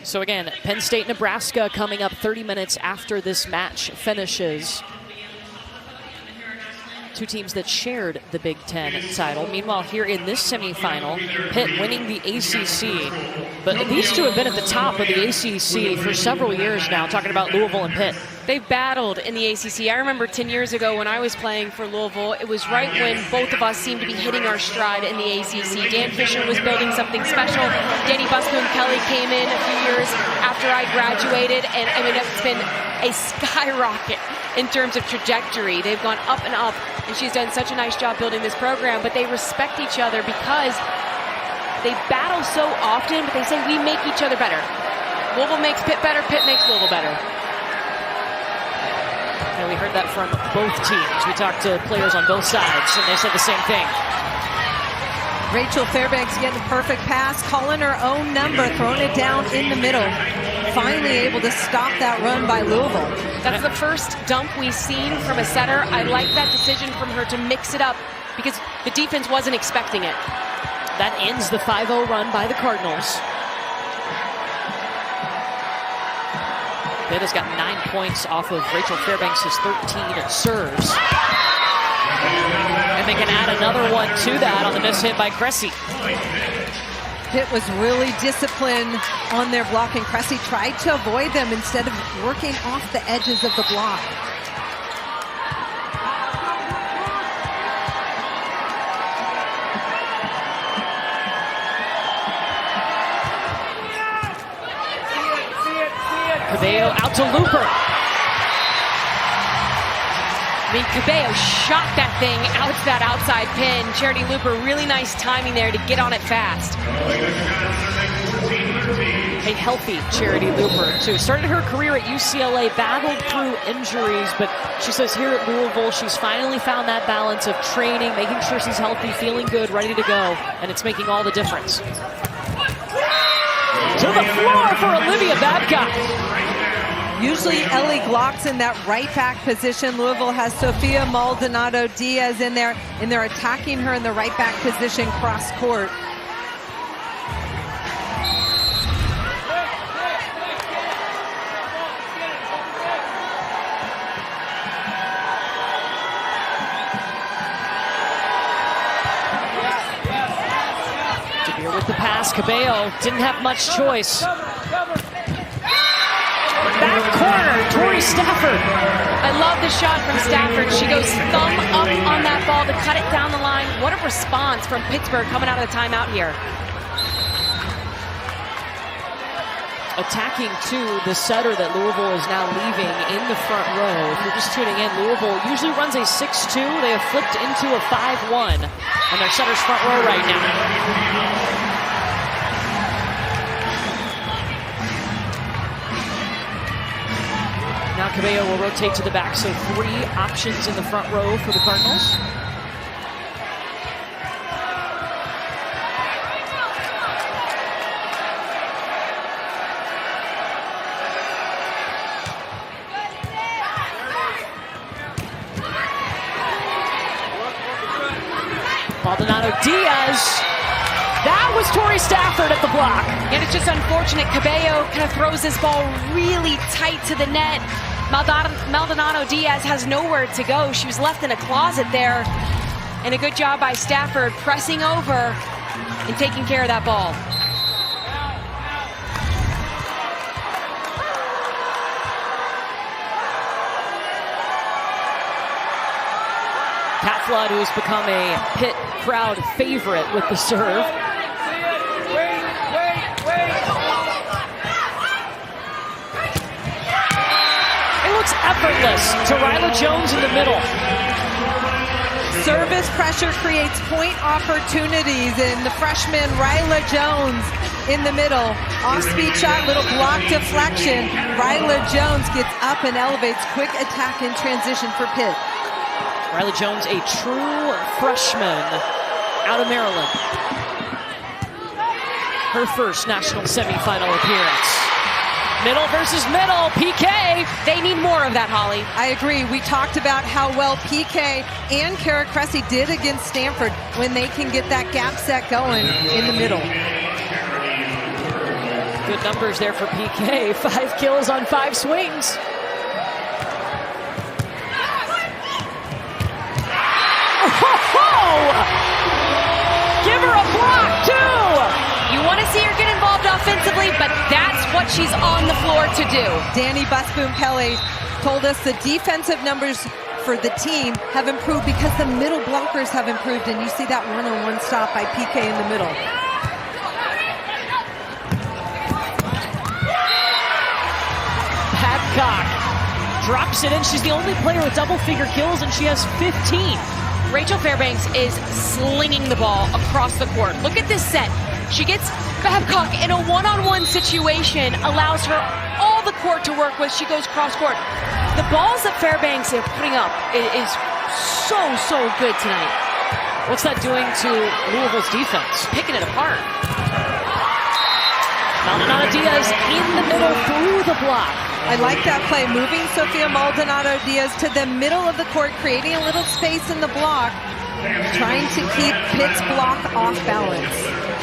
S1: So again, Penn State, Nebraska coming up 30 minutes after this match finishes. 2 teams that shared the Big Ten title. Meanwhile, here in this semifinal, Pitt winning the ACC. But these 2 have been at the top of the ACC for several years now, talking about Louisville and Pitt.
S3: They've battled in the ACC. I remember 10 years ago when I was playing for Louisville, it was right when both of us seemed to be hitting our stride in the ACC. Dan Fisher was building something special. Danny Busboom-Kelly came in a few years after I graduated, and it's been a skyrocket in terms of trajectory. They've gone up and up, and she's done such a nice job building this program, but they respect each other because they battle so often, but they say we make each other better. Louisville makes Pitt better, Pitt makes Louisville better.
S1: And we heard that from both teams. We talked to players on both sides, and they said the same thing.
S2: Rachel Fairbanks getting the perfect pass, calling her own number, throwing it down in the middle. finally able to stop that run by Louisville.
S3: That's the first dump we've seen from a setter. I like that decision from her to mix it up because the defense wasn't expecting it.
S1: That ends the 5-0 run by the Cardinals. Pitt has got 9 points off of Rachel Fairbanks' 13 at serves. And they can add another one to that on the miss hit by Cressy.
S2: Pitt was really disciplined on their block, and Cressy tried to avoid them instead of working off the edges of the block.
S1: Cabello out to Looper.
S3: I mean, Cabello shot that thing out to that outside pin. Charity Looper, really nice timing there to get on it fast.
S1: A healthy Charity Looper, too. Started her career at UCLA, battled through injuries, but she says here at Louisville, she's finally found that balance of training, making sure she's healthy, feeling good, ready to go, and it's making all the difference. To the floor for Olivia Babcock.
S2: Usually Ellie Glock's in that right back position. Louisville has Sofia Maldonado-Diaz in there, and they're attacking her in the right back position cross court.
S1: DeBeer with the pass. Cabello didn't have much choice. Back corner, Tori Stafford.
S3: I love the shot from Stafford. She goes thumb up on that ball to cut it down the line. What a response from Pittsburgh coming out of the timeout here.
S1: Attacking to the setter that Louisville is now leaving in the front row. If you're just tuning in, Louisville usually runs a 6-2. They have flipped into a 5-1 on their setter's front row right now. Now Cabello will rotate to the back, so 3 options in the front row for the Cardinals. Maldonado-Diaz. That was Tori Stafford at the block.
S3: And it's just unfortunate. Cabello kind of throws this ball really tight to the net. Maldonado-Diaz has nowhere to go. She was left in a closet there. And a good job by Stafford pressing over and taking care of that ball.
S1: Cat Flood, who's become a Pitt crowd favorite with the serve. It looks effortless to Ryla Jones in the middle.
S2: Service pressure creates point opportunities, and the freshman Ryla Jones in the middle. Off-speed shot, little block deflection. Ryla Jones gets up and elevates. Quick attack in transition for Pitt.
S1: Ryla Jones, a true freshman out of Maryland. Her first national semifinal appearance. Middle versus middle, PK.
S3: They need more of that, Holly.
S2: I agree. We talked about how well PK and Kara Cressy did against Stanford when they can get that gap set going in the middle.
S1: Good numbers there for PK. 5 kills on 5 swings. Give her a block, too!
S3: You want to see her get involved offensively, but that's what she's on the floor to do.
S2: Danny Busboom-Kelly told us the defensive numbers for the team have improved because the middle blockers have improved, and you see that one-on-one stop by PK in the middle.
S1: Babcock drops it in. She's the only player with double-figure kills, and she has 15.
S3: Rachel Fairbanks is slinging the ball across the court. Look at this set. She gets Babcock in a one-on-one situation, allows her all the court to work with. She goes cross-court. The balls that Fairbanks is putting up is so good tonight.
S1: What's that doing to Louisville's defense?
S3: Picking it apart.
S1: Maldonado Diaz in the middle through the block.
S2: I like that play, moving Sofia Maldonado Diaz to the middle of the court, creating a little space in the block, trying to keep Pitt's block off balance.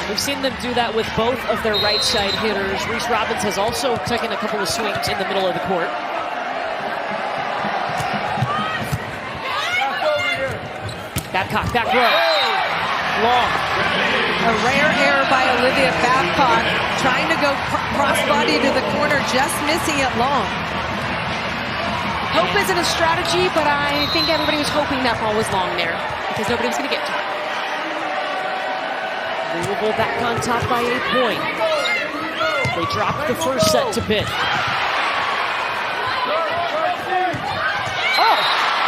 S1: We've seen them do that with both of their right side hitters. Reese Robbins has also taken a couple of swings in the middle of the court. Babcock, back row. Long.
S2: A rare error by Olivia Babcock, trying to go crossbody to the corner, just missing it long.
S3: Hope isn't a strategy, but I think everybody was hoping that ball was long there because nobody was going to get to it.
S1: Louisville back on top by 8 points. They dropped the first set to Pitt. Oh!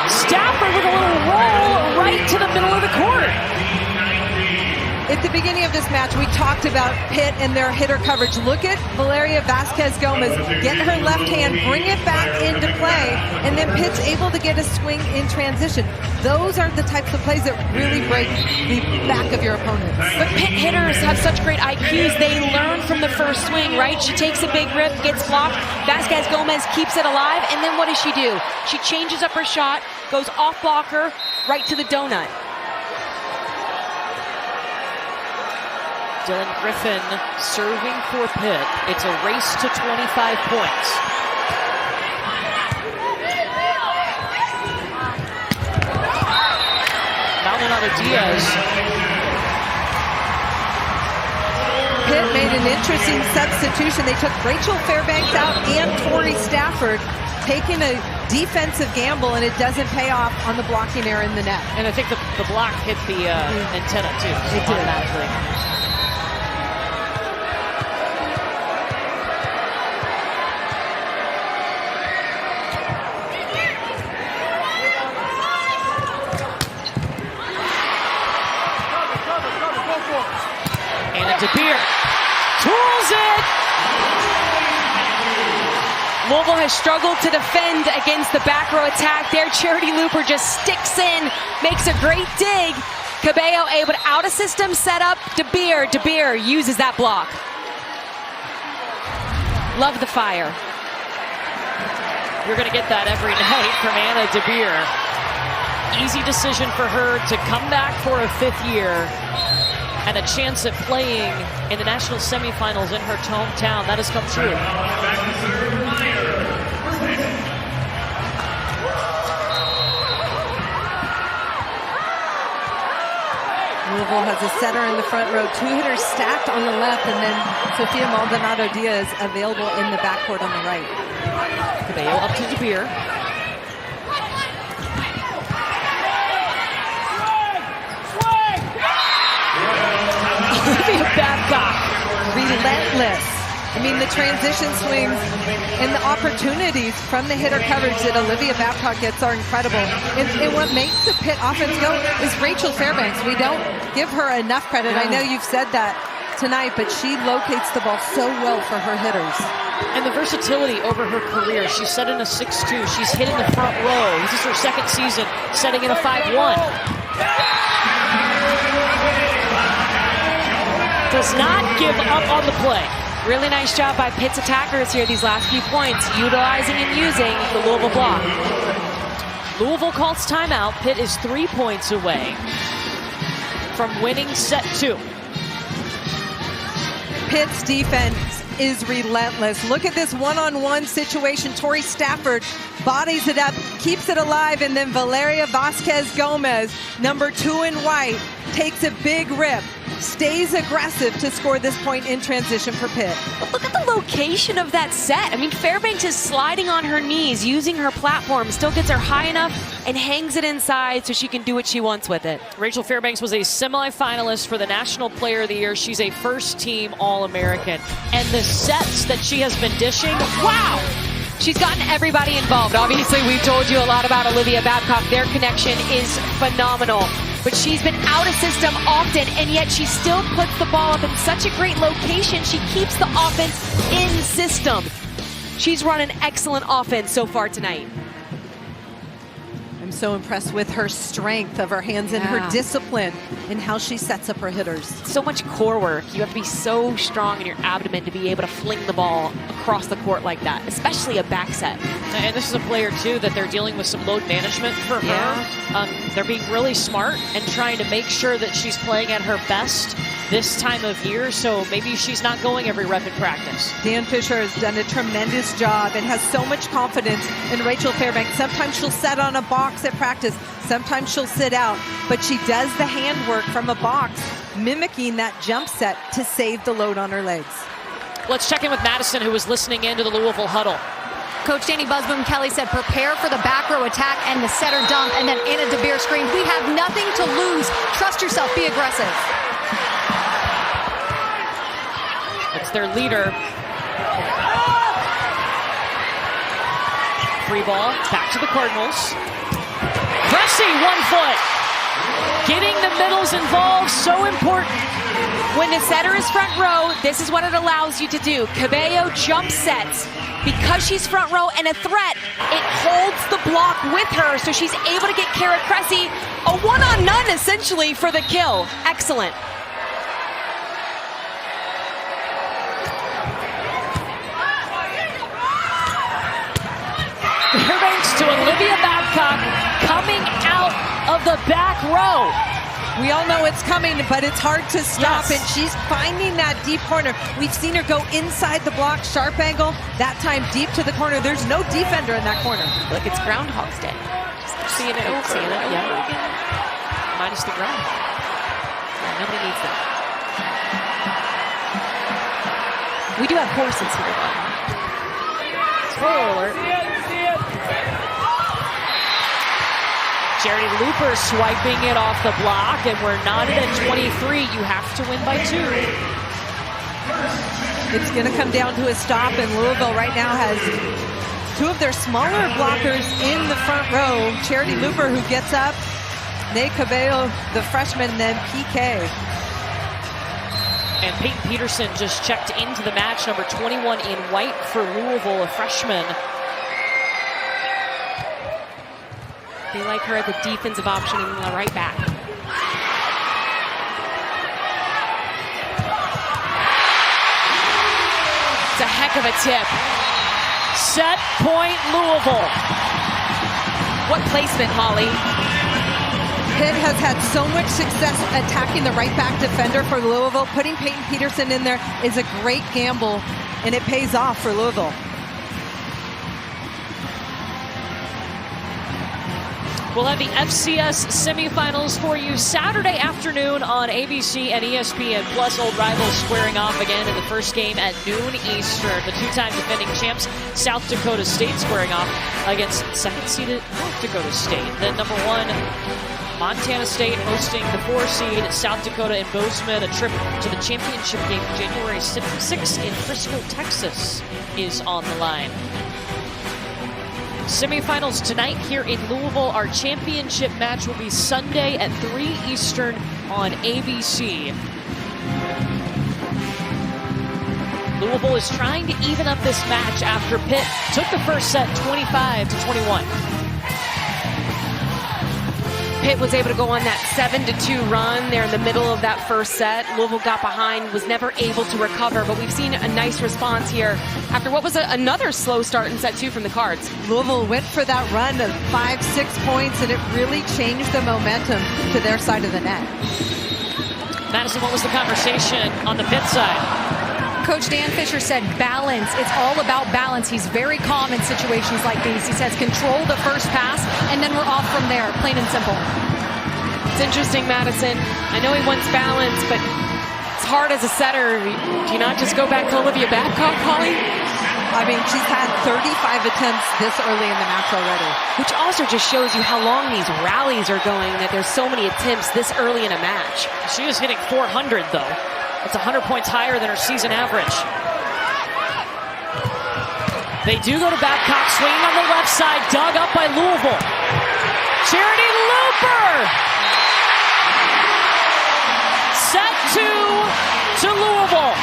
S1: Stafford with a little roll right to the middle of the court.
S2: At the beginning of this match, we talked about Pitt and their hitter coverage. Look at Valeria Vasquez-Gomez get her left hand, bring it back into play, and then Pitt's able to get a swing in transition. Those are the types of plays that really break the back of your opponent.
S3: But Pitt hitters have such great IQs. They learn from the first swing, right? She takes a big rip, gets blocked. Vasquez-Gomez keeps it alive, and then what does she do? She changes up her shot, goes off blocker, right to the donut.
S1: Dylan Griffin serving for Pitt. It's a race to 25 points. Maldonado Diaz.
S2: Pitt made an interesting substitution. They took Rachel Fairbanks out and Tori Stafford, taking a defensive gamble, and it doesn't pay off on the blocking error in the net.
S1: And I think the block hit the antenna too.
S2: It did.
S1: Automatically. DeBeer tools it.
S3: Louisville has struggled to defend against the back row attack. Their Charity Looper just sticks in, makes a great dig. Cabello able to out of system set up. DeBeer uses that block. Love the fire.
S1: You're going to get that every night from Anna DeBeer. Easy decision for her to come back for a 5th year and a chance at playing in the national semifinals in her hometown. That has come true.
S2: Louisville has a setter in the front row, 2 hitters stacked on the left, and then Sofia Maldonado Diaz available in the backcourt on the right.
S1: Cabello up to DeBeer. Olivia Babcock.
S2: Relentless. I mean, the transition swings and the opportunities from the hitter coverage that Olivia Babcock gets are incredible. And what makes the Pitt offense go is Rachel Fairbanks. We don't give her enough credit. I know you've said that tonight, but she locates the ball so well for her hitters.
S1: And the versatility over her career. She's set in a 6-2. She's hitting the front row. This is her 2nd season, setting in a 5-1. Does not give up on the play.
S3: Really nice job by Pitt's attackers here these last few points, utilizing and using the Louisville block.
S1: Louisville calls timeout. Pitt is 3 points away from winning set 2.
S2: Pitt's defense is relentless. Look at this one-on-one situation. Tori Stafford bodies it up, keeps it alive, and then Valeria Vasquez-Gomez, number 2 in white, takes a big rip, stays aggressive to score this point in transition for Pitt.
S3: But look at the location of that set. I mean, Fairbanks is sliding on her knees, using her platform, still gets her high enough and hangs it inside so she can do what she wants with it.
S1: Rachel Fairbanks was a semifinalist for the National Player of the Year. She's a first-team All-American. And the sets that she has been dishing, wow!
S3: She's gotten everybody involved. Obviously, we've told you a lot about Olivia Babcock. Their connection is phenomenal. But she's been out of system often, and yet she still puts the ball up in such a great location. She keeps the offense in system. She's run an excellent offense so far tonight.
S2: I'm so impressed with her strength of her hands and her discipline and how she sets up her hitters.
S3: So much core work. You have to be so strong in your abdomen to be able to fling the ball across the court like that, especially a back set.
S1: And this is a player, too, that they're dealing with some load management for her. They're being really smart and trying to make sure that she's playing at her best this time of year, so maybe she's not going every rep in practice.
S2: Dan Fisher has done a tremendous job and has so much confidence in Rachel Fairbanks. Sometimes she'll set on a box at practice, sometimes she'll sit out, but she does the handwork from a box, mimicking that jump set to save the load on her legs.
S1: Let's check in with Madison, who was listening in to the Louisville huddle.
S5: Coach Danny Busboom Kelly said prepare for the back row attack and the setter dump, and then Anna DeBeer screamed, "We have nothing to lose. Trust yourself, be aggressive."
S1: It's their leader. Free ball, back to the Cardinals. Cressy, 1 foot. Getting the middles involved, so important.
S3: When the setter is front row, this is what it allows you to do. Cabello jump sets. Because she's front row and a threat, it holds the block with her, so she's able to get Kara Cressy a one-on-none, essentially, for the kill. Excellent.
S1: Fairbanks to Olivia Babcock, coming out of the back row.
S2: We all know it's coming, but it's hard to stop, and she's finding that deep corner. We've seen her go inside the block, sharp angle, that time deep to the corner. There's no defender in that corner.
S3: Look, it's Groundhog's Day. Just seeing it over. Seeing it,
S1: Minus the ground.
S3: Yeah, nobody needs that. We do have horses here, though.
S1: Spoiler alert. Charity Looper swiping it off the block, and we're knotted at 23. You have to win by 2.
S2: It's going to come down to a stop, and Louisville right now has 2 of their smaller blockers in the front row. Charity Looper, who gets up, Nate Cabello, the freshman, and then PK.
S1: And Peyton Peterson just checked into the match, number 21 in white for Louisville, a freshman.
S3: They like her at the defensive option and the right back. It's a heck of a tip.
S1: Set point Louisville.
S3: What placement, Holly?
S2: Pitt has had so much success attacking the right back defender for Louisville. Putting Peyton Peterson in there is a great gamble, and it pays off for Louisville.
S1: We'll have the FCS semifinals for you Saturday afternoon on ABC and ESPN. Plus, old rivals squaring off again in the first game at noon Eastern. The 2-time defending champs, South Dakota State, squaring off against second-seeded North Dakota State. Then number 1, Montana State hosting the 4-seed South Dakota in Bozeman. A trip to the championship game January 6th in Frisco, Texas is on the line. Semifinals tonight here in Louisville. Our championship match will be Sunday at 3 Eastern on ABC. Louisville is trying to even up this match after Pitt took the first set 25-21.
S3: Pitt was able to go on that 7-2 run there in the middle of that first set. Louisville got behind, was never able to recover, but we've seen a nice response here after what was another slow start in set 2 from the Cards.
S2: Louisville went for that run of 5-6 points, and it really changed the momentum to their side of the net.
S1: Madison, what was the conversation on the Pitt side?
S5: Coach Dan Fisher said balance. It's all about balance. He's very calm in situations like these. He says control the first pass, and then we're off from there, plain and simple.
S3: It's interesting, Madison. I know he wants balance, but it's hard as a setter. Do you not just go back to Olivia Babcock, Holly?
S2: I mean, she's had 35 attempts this early in the match already.
S3: Which also just shows you how long these rallies are going, that there's so many attempts this early in a match.
S1: She is hitting 400, though. That's 100 points higher than her season average. They do go to Babcock, swinging on the left side, dug up by Louisville. Charity Looper! Set 2 to Louisville.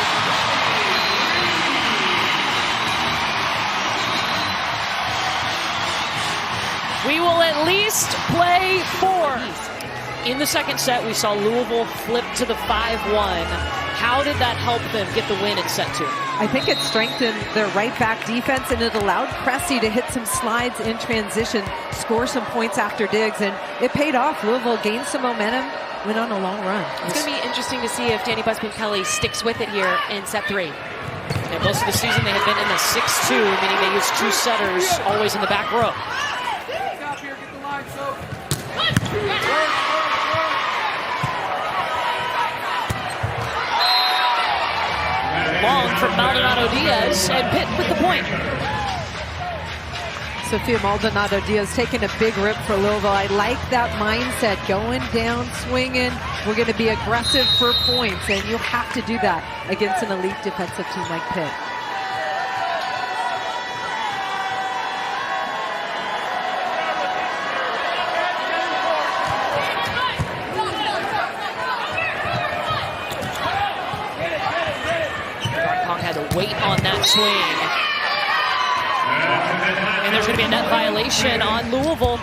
S1: We will at least Last play 4. In the second set, we saw Louisville flip to the 5-1. How did that help them get the win in set 2?
S2: I think it strengthened their right back defense, and it allowed Cressy to hit some slides in transition, score some points after digs, and it paid off. Louisville gained some momentum, went on a long run.
S3: It's going to be interesting to see if Danny Busboom-Kelly sticks with it here in set 3.
S1: And most of the season, they have been in the 6-2, meaning they use 2 setters always in the back row.
S4: Stop here, get the line, so.
S1: Long from Maldonado Diaz, and Pitt with the point.
S2: Sophia Maldonado Diaz taking a big rip for Louisville. I like that mindset, going down, swinging. We're going to be aggressive for points, and you have to do that against an elite defensive team like Pitt.
S1: Had to wait on that swing. And there's going to be a net violation on Louisville.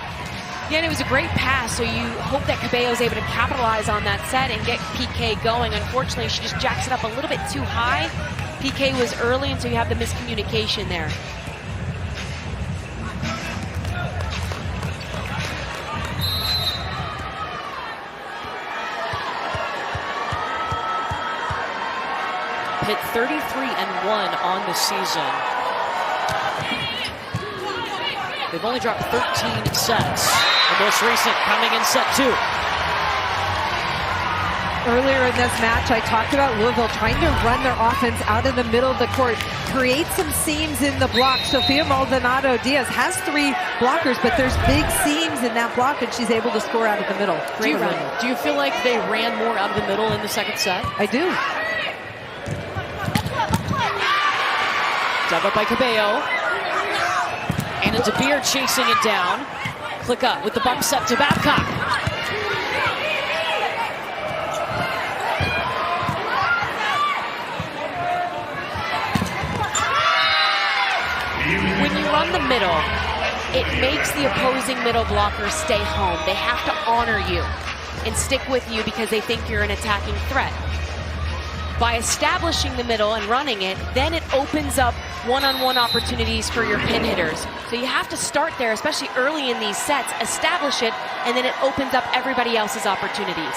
S3: Yeah, and it was a great pass, so you hope that Cabello is able to capitalize on that set and get PK going. Unfortunately, she just jacks it up a little bit too high. PK was early, and so you have the miscommunication there.
S1: Pitt 33-1 on the season. They've only dropped 13 sets. The most recent coming in set 2.
S2: Earlier in this match, I talked about Louisville trying to run their offense out of the middle of the court, create some seams in the block. Sophia Maldonado Diaz has 3 blockers, but there's big seams in that block, and she's able to score out of the middle. Great run.
S1: Do you feel like they ran more out of the middle in the second set?
S2: I do.
S1: Dug up by Cabello. And a DeBeer chasing it down. Click up with the bump set to Babcock.
S3: When you run the middle, it makes the opposing middle blockers stay home. They have to honor you and stick with you because they think you're an attacking threat. By establishing the middle and running it, then it opens up one-on-one opportunities for your pin hitters. So you have to start there, especially early in these sets, establish it, and then it opens up everybody else's opportunities.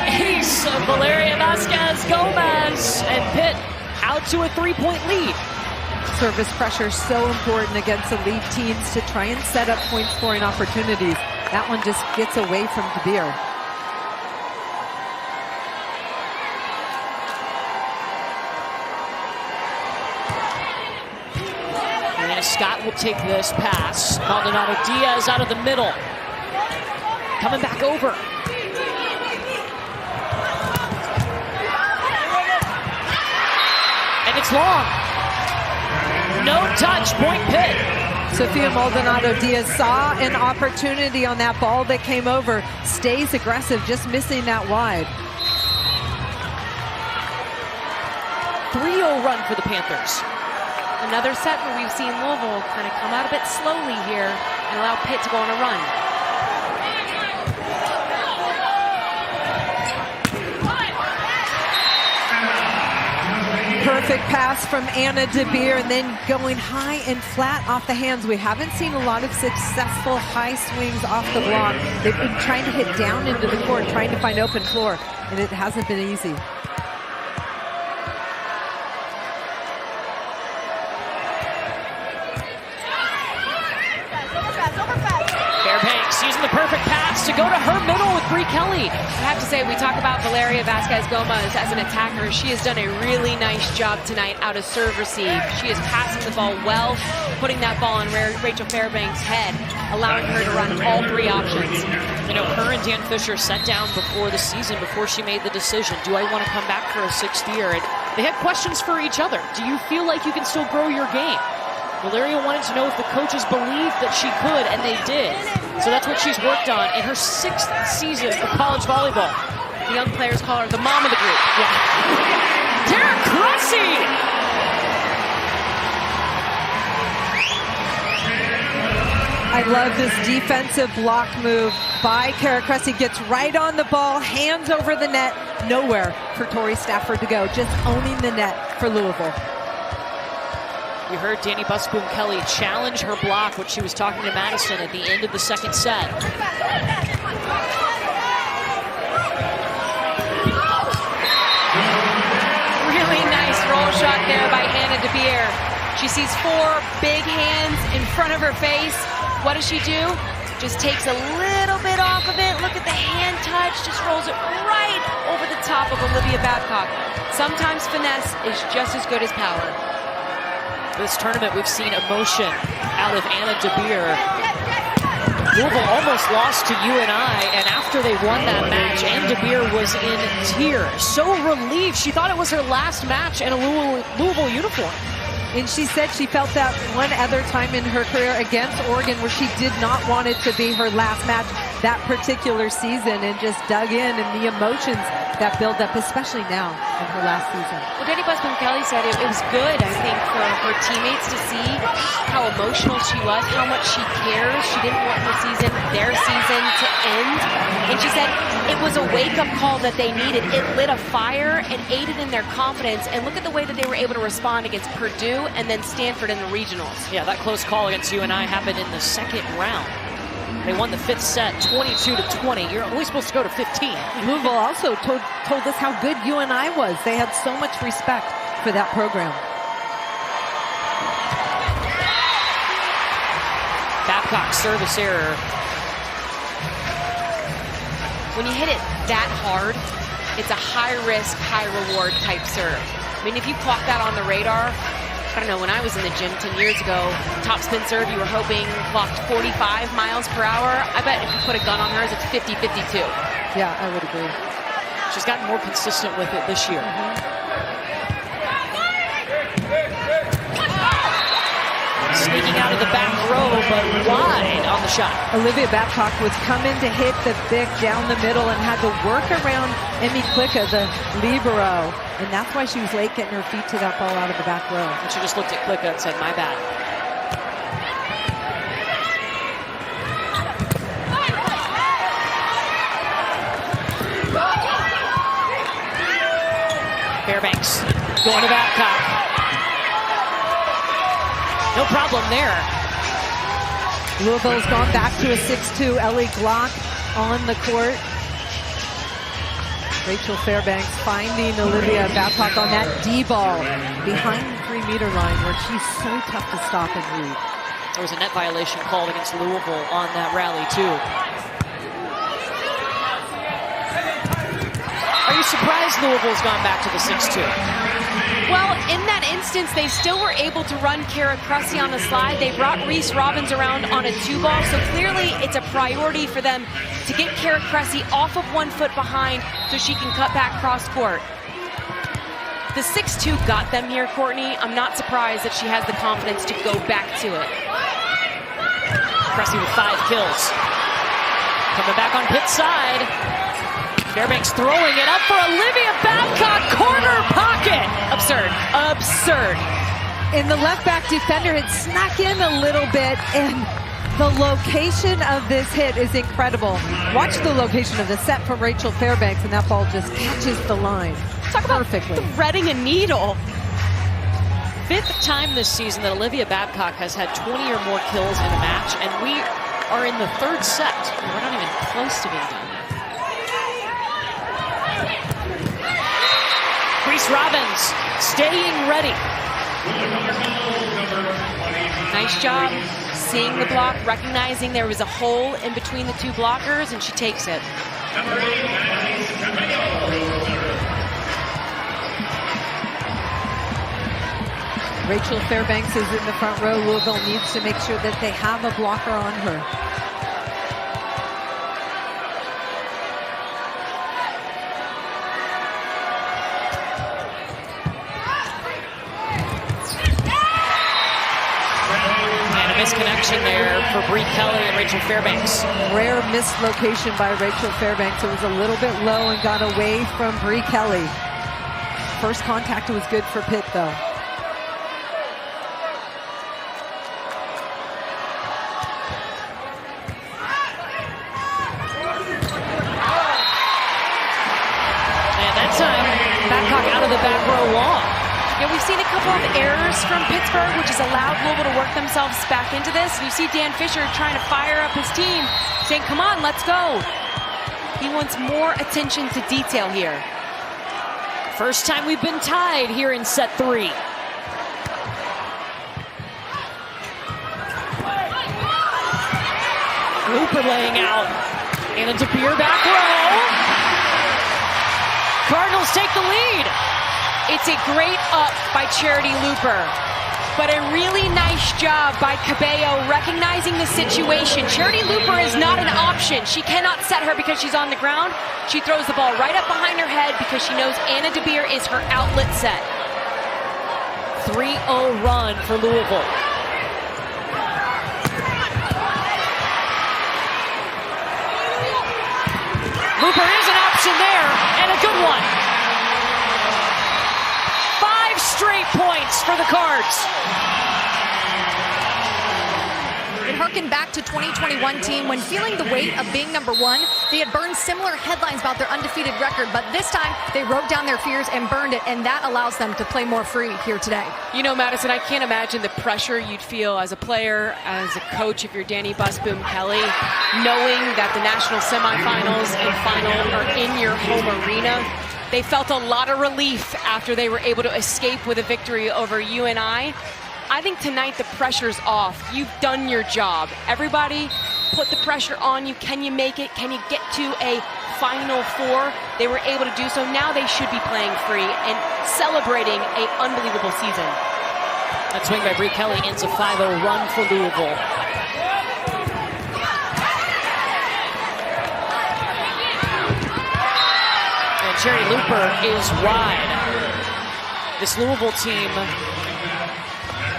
S1: Ace of Valeria Vasquez-Gomez, and Pitt out to a 3-point lead.
S2: Service pressure is so important against elite teams to try and set up point scoring opportunities. That one just gets away from DeBeer.
S1: And Scott will take this pass. Maldonado Diaz out of the middle. Coming back over. And it's long. No touch, point Pitt.
S2: Sophia Maldonado Diaz saw an opportunity on that ball that came over. Stays aggressive, just missing that wide.
S1: 3-0 run for the Panthers.
S3: Another set where we've seen Louisville kind of come out a bit slowly here and allow Pitt to go on a run.
S2: Perfect pass from Anna DeBeer, and then going high and flat off the hands. We haven't seen a lot of successful high swings off the block. They've been trying to hit down into the court, trying to find open floor, and it hasn't been easy.
S1: Fairbanks using the perfect pass to go to her middle with Bree Kelly.
S3: I have to say, we talk about Valeria Vasquez-Gomez as an attacker. She has done a really nice job tonight out of serve receive. She is passing the ball well, putting that ball on Rachel Fairbanks' head, allowing her to run all 3 options.
S1: You know, her and Dan Fisher sat down before the season, before she made the decision. Do I want to come back for a 6th year? And they had questions for each other. Do you feel like you can still grow your game? Valeria wanted to know if the coaches believed that she could, and they did. So that's what she's worked on in her 6th season of college volleyball.
S3: The young players call her the mom of the group.
S1: Yeah. Tara Cressy
S2: I love this defensive block move by Kara Cressy. Gets right on the ball, hands over the net. Nowhere for Tori Stafford to go. Just owning the net for Louisville.
S1: You heard Danny Busboom-Kelly challenge her block when she was talking to Madison at the end of the second set.
S3: Really nice roll shot there by Hannah DeBeer. She sees 4 big hands in front of her face. What does she do? Just takes a little bit off of it. Look at the hand touch, just rolls it right over the top of Olivia Babcock. Sometimes finesse is just as good as power.
S1: This tournament, we've seen emotion out of Anna DeBeer. Louisville almost lost to UNI, and after they won that match, Anna DeBeer was in tears. So relieved. She thought it was her last match in a Louisville uniform.
S2: And she said she felt that one other time in her career against Oregon where she did not want it to be her last match that particular season, and just dug in, and the emotions that build up, especially now in her last season.
S3: Well, Danny Busboom-Kelly said it was good, I think, for her teammates to see how emotional she was, how much she cares. She didn't want their season to end. And she said it was a wake-up call that they needed. It lit a fire and aided in their confidence. And look at the way that they were able to respond against Purdue and then Stanford in the regionals.
S1: Yeah, that close call against UNI happened in the second round. They won the 5th set, 22-20. You're only supposed to go to 15.
S2: Louisville also told us how good UNI was. They had so much respect for that program.
S1: Babcock service error.
S3: When you hit it that hard, it's a high-risk, high-reward type serve. I mean, if you clock that on the radar, I don't know, when I was in the gym 10 years ago, top spin serve, you were hoping clocked 45 miles per hour. I bet if you put a gun on hers, it's 50-52.
S2: Yeah, I would agree.
S1: She's gotten more consistent with it this year. Sneaking out of the back row, but wide on the shot.
S2: Olivia Babcock was coming to hit the big down the middle and had to work around Emmy Klicka, the libero. And that's why she was late getting her feet to that ball out of the back row.
S1: And she just looked at Klicka and said, my bad. Fairbanks going to Babcock. No problem there.
S2: Louisville's gone back to a 6-2. Ellie Glock on the court. Rachel Fairbanks finding Olivia Babcock on that D-ball behind the 3-meter line where she's so tough to stop and read.
S1: There was a net violation called against Louisville on that rally too. Are you surprised Louisville's gone back to the 6-2?
S3: Well, in that instance, they still were able to run Kara Cressy on the slide. They brought Reese Robbins around on a 2-ball, so clearly it's a priority for them to get Kara Cressy off of 1 foot behind so she can cut back cross court. The 6-2 got them here, Courtney. I'm not surprised that she has the confidence to go back to it.
S1: Cressy with 5 kills. Coming back on Pitt's side. Fairbanks throwing it up for Olivia Babcock, corner pocket. Absurd, absurd.
S2: And the left back defender had snuck in a little bit, and the location of this hit is incredible. Watch the location of the set from Rachel Fairbanks, and that ball just catches the line.
S3: Talk about
S2: perfectly.
S3: threading a needle.
S1: 5th time this season that Olivia Babcock has had 20 or more kills in a match, and we are in the 3rd set. We're not even close to being done. Reese Robbins staying ready.
S3: Nice job seeing the block, recognizing there was a hole in between the 2 blockers, and she takes it.
S2: Rachel Fairbanks is in the front row. Louisville needs to make sure that they have a blocker on her.
S1: Misconnection there for Bree Kelly and Rachel Fairbanks.
S2: Rare mislocation by Rachel Fairbanks. It was a little bit low and got away from Bree Kelly. First contact was good for Pitt, though.
S1: the back row long.
S3: Yeah, we've seen a couple of errors from Pittsburgh, which has allowed Louisville to work themselves back into this. And you see Dan Fisher trying to fire up his team, saying, come on, let's go. He wants more attention to detail here.
S1: First time we've been tied here in set 3. Looper laying out. And a DeBeer back row. Cardinals take the lead.
S3: It's a great up by Charity Looper, but a really nice job by Cabello recognizing the situation. Charity Looper is not an option. She cannot set her because she's on the ground. She throws the ball right up behind her head because she knows Anna DeBeer is her outlet set.
S1: 3-0 run for Louisville. Looper is an option there, and a good one. 5 straight points for the Cards.
S5: It harkened back to 2021 team when feeling the weight of being number 1. They had burned similar headlines about their undefeated record, but this time they wrote down their fears and burned it, and that allows them to play more free here today.
S3: You know, Madison, I can't imagine the pressure you'd feel as a player, as a coach, if you're Danny Busboom Kelly, knowing that the national semifinals and final are in your home arena. They felt a lot of relief after they were able to escape with a victory over UNI. I think tonight the pressure's off. You've done your job. Everybody put the pressure on you. Can you make it? Can you get to a Final Four? They were able to do so. Now they should be playing free and celebrating an unbelievable season.
S1: That swing by Bree Kelly ends a 5-0 run for Louisville. And Charity Looper is wide. This Louisville team,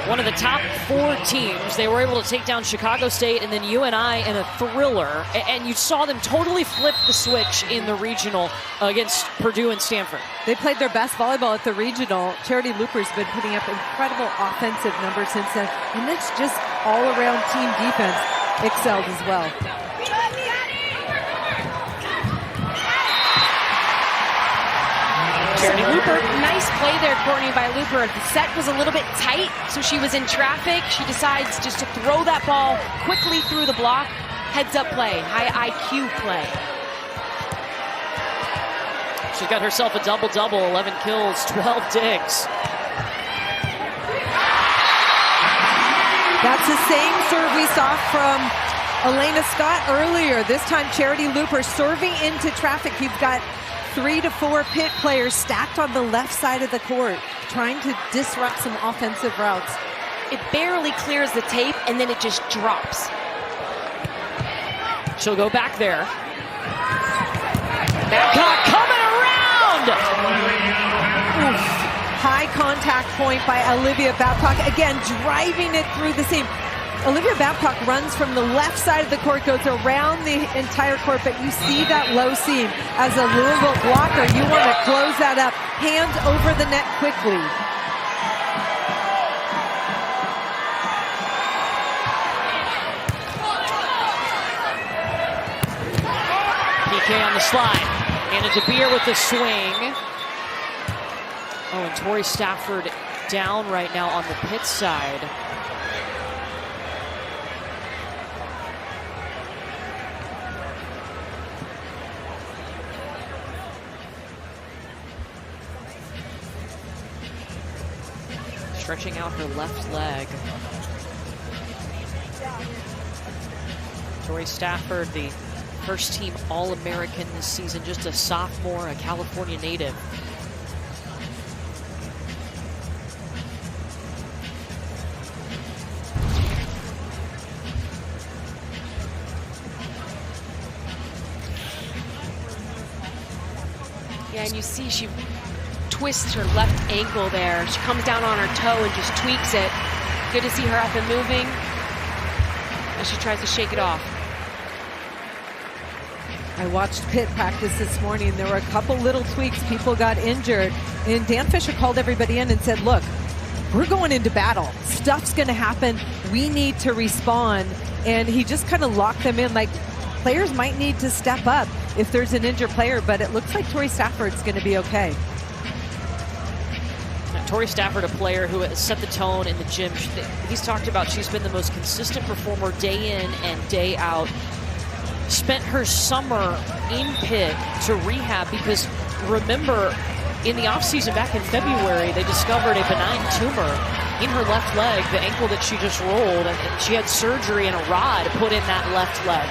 S1: one of the top 4 teams. They were able to take down Chicago State and then UNI in a thriller. And you saw them totally flip the switch in the regional against Purdue and Stanford.
S2: They played their best volleyball at the regional. Charity Looper's been putting up incredible offensive numbers since then. And it's just all-around team defense excelled as well.
S3: Charity Looper, nice play there, Courtney, by Looper. The set was a little bit tight, so she was in traffic. She decides just to throw that ball quickly through the block. Heads-up play, high IQ play.
S1: She's got herself a double-double, 11 kills, 12 digs.
S2: That's the same serve we saw from Elena Scott earlier. This time, Charity Looper serving into traffic. You've got 3 to 4 Pitt players stacked on the left side of the court, trying to disrupt some offensive routes.
S3: It barely clears the tape, and then it just drops.
S1: She'll go back there. Babcock coming around!
S2: Oof. High contact point by Olivia Babcock. Again, driving it through the seam. Olivia Babcock runs from the left side of the court, goes around the entire court, but you see that low seam. As a Louisville blocker, you want to close that up. Hand over the net quickly.
S1: PK on the slide. Anna DeBeer with the swing. Oh, and Tori Stafford down right now on the Pitt side. Stretching out her left leg. Tori Stafford, the first team All-American this season, just a sophomore, a California native.
S3: Yeah, and you see she twists her left ankle there. She comes down on her toe and just tweaks it. Good to see her up and moving as she tries to shake it off.
S2: I watched Pitt practice this morning. There were a couple little tweaks. People got injured. And Dan Fisher called everybody in and said, look, we're going into battle. Stuff's going to happen. We need to respond. And he just kind of locked them in. Like, players might need to step up if there's an injured player, but it looks like Tori Stafford's going to be okay.
S1: Tori Stafford, a player who has set the tone in the gym. He's talked about she's been the most consistent performer day in and day out. Spent her summer in Pitt to rehab because, remember, in the offseason back in February, they discovered a benign tumor in her left leg, the ankle that she just rolled, and she had surgery and a rod put in that left leg.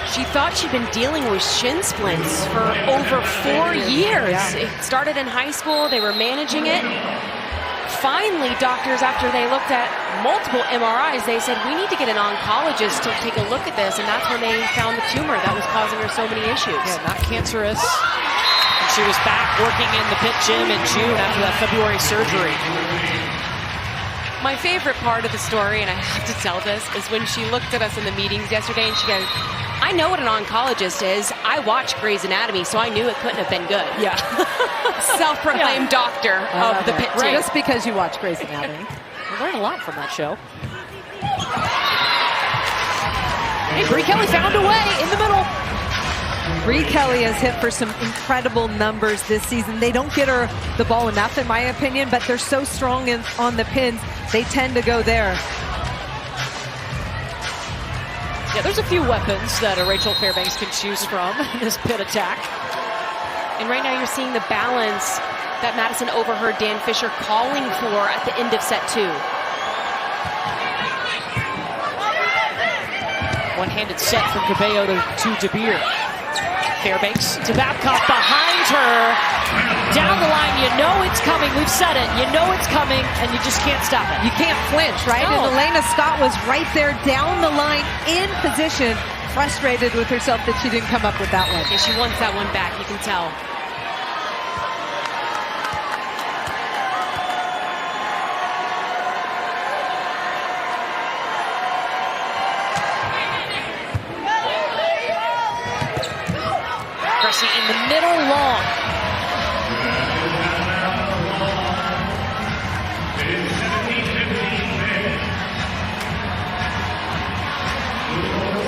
S3: She thought she'd been dealing with shin splints for over 4 years. Yeah. It started in high school. They were managing it. Finally, doctors, after they looked at multiple MRIs, they said, we need to get an oncologist to take a look at this. And that's when they found the tumor that was causing her so many issues.
S1: Yeah, not cancerous. And she was back working in the Pitt gym in June after that February surgery.
S3: My favorite part of the story, and I have to tell this, is when she looked at us in the meetings yesterday and she goes, I know what an oncologist is. I watched Grey's Anatomy, so I knew it couldn't have been good.
S1: Yeah.
S3: Self-proclaimed doctor of the Pitt team.
S2: Right. Just because you watch Grey's Anatomy.
S1: I learned a lot from that show. Hey, Bree Kelly found a way in the middle.
S2: Bree Kelly has hit for some incredible numbers this season. They don't get her the ball enough, in my opinion, but they're so strong on the pins, they tend to go there.
S1: Yeah, there's a few weapons that Rachel Fairbanks can choose from in this Pitt attack.
S3: And right now you're seeing the balance that Madison overheard Dan Fisher calling for at the end of set 2.
S1: One-handed set from Cabello to DeBeer. Fairbanks to Babcock behind her. Down the line, you know it's coming. We've said it. You know it's coming, and you just can't stop it.
S2: You can't flinch, right?
S1: No.
S2: And Elena Scott was right there down the line in position, frustrated with herself that she didn't come up with that one.
S3: Yeah, she wants that one back, you can tell.
S1: In the middle, long.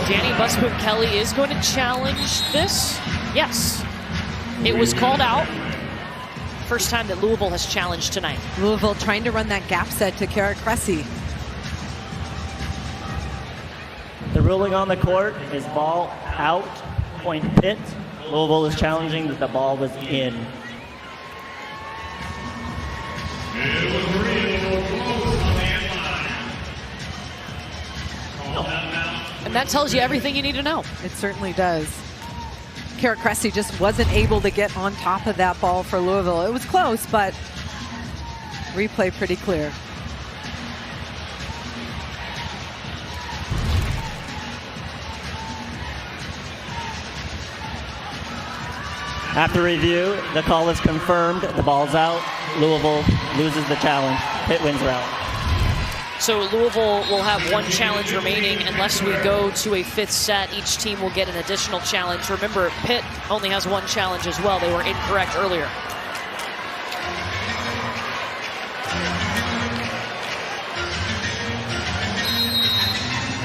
S1: Danny Busboom Kelly is going to challenge this. Yes, it was called out. First time that Louisville has challenged tonight.
S2: Louisville trying to run that gap set to Kara Cressy.
S6: The ruling on the court is ball out, point Pitt. Louisville is challenging that the ball was in.
S1: And that tells you everything you need to know.
S2: It certainly does. Kara Cressy just wasn't able to get on top of that ball for Louisville. It was close, but replay pretty clear.
S6: After review, the call is confirmed. The ball's out. Louisville loses the challenge. Pitt wins round.
S1: So Louisville will have one challenge remaining unless we go to a 5th set. Each team will get an additional challenge. Remember, Pitt only has one challenge as well. They were incorrect earlier.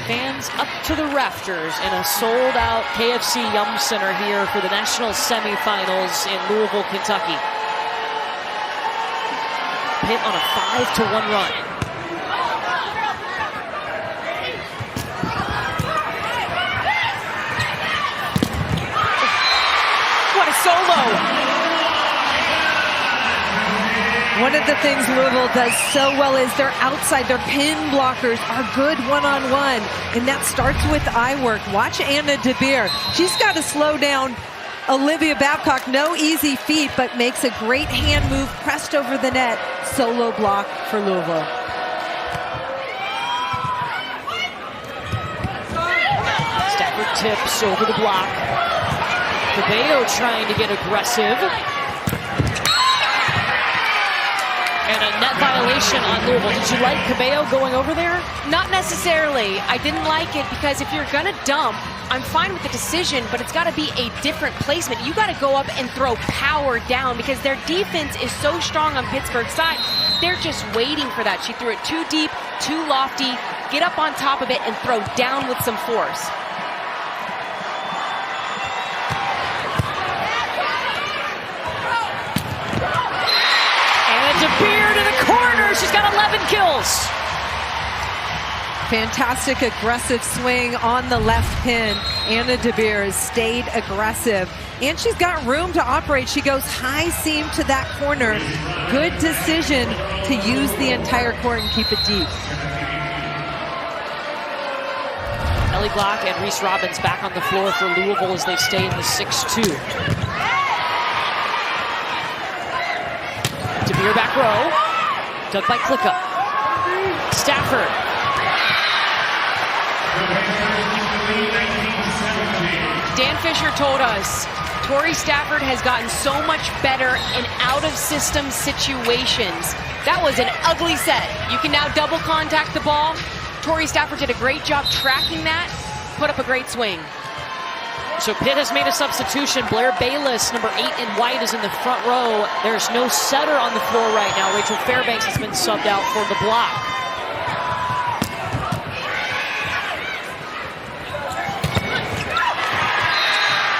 S1: Fans up to the rafters in a sold-out KFC Yum Center here for the national semifinals in Louisville, Kentucky. Pitt on a 5-1 run. What a solo!
S2: One of the things Louisville does so well is their outside, their pin blockers are good one-on-one, and that starts with eye work. Watch Anna DeBeer. She's got to slow down Olivia Babcock. No easy feat, but makes a great hand move, pressed over the net. Solo block for Louisville.
S1: Stafford tips over the block. Cabello trying to get aggressive. And a net violation on Louisville. Did you like Cabello going over there?
S3: Not necessarily. I didn't like it because if you're going to dump, I'm fine with the decision, but it's got to be a different placement. You got to go up and throw power down because their defense is so strong on Pittsburgh's side. They're just waiting for that. She threw it too deep, too lofty. Get up on top of it and throw down with some force.
S1: DeBeer to the corner. 7 kills.
S2: Fantastic aggressive swing on the left pin. Anna DeBeer has stayed aggressive. And she's got room to operate. She goes high seam to that corner. Good decision to use the entire court and keep it deep.
S1: Ellie Glock and Reese Robbins back on the floor for Louisville as they stay in the 6-2. DeBeer back row. Dug by Klicka. Stafford.
S3: Dan Fisher told us Tori Stafford has gotten so much better in out-of-system situations. That was an ugly set. You can now double contact the ball. Tori Stafford did a great job tracking that, put up a great swing.
S1: So Pitt has made a substitution. Blair Bayless, number 8 in white, is in the front row. There's no setter on the floor right now. Rachel Fairbanks has been subbed out for the block.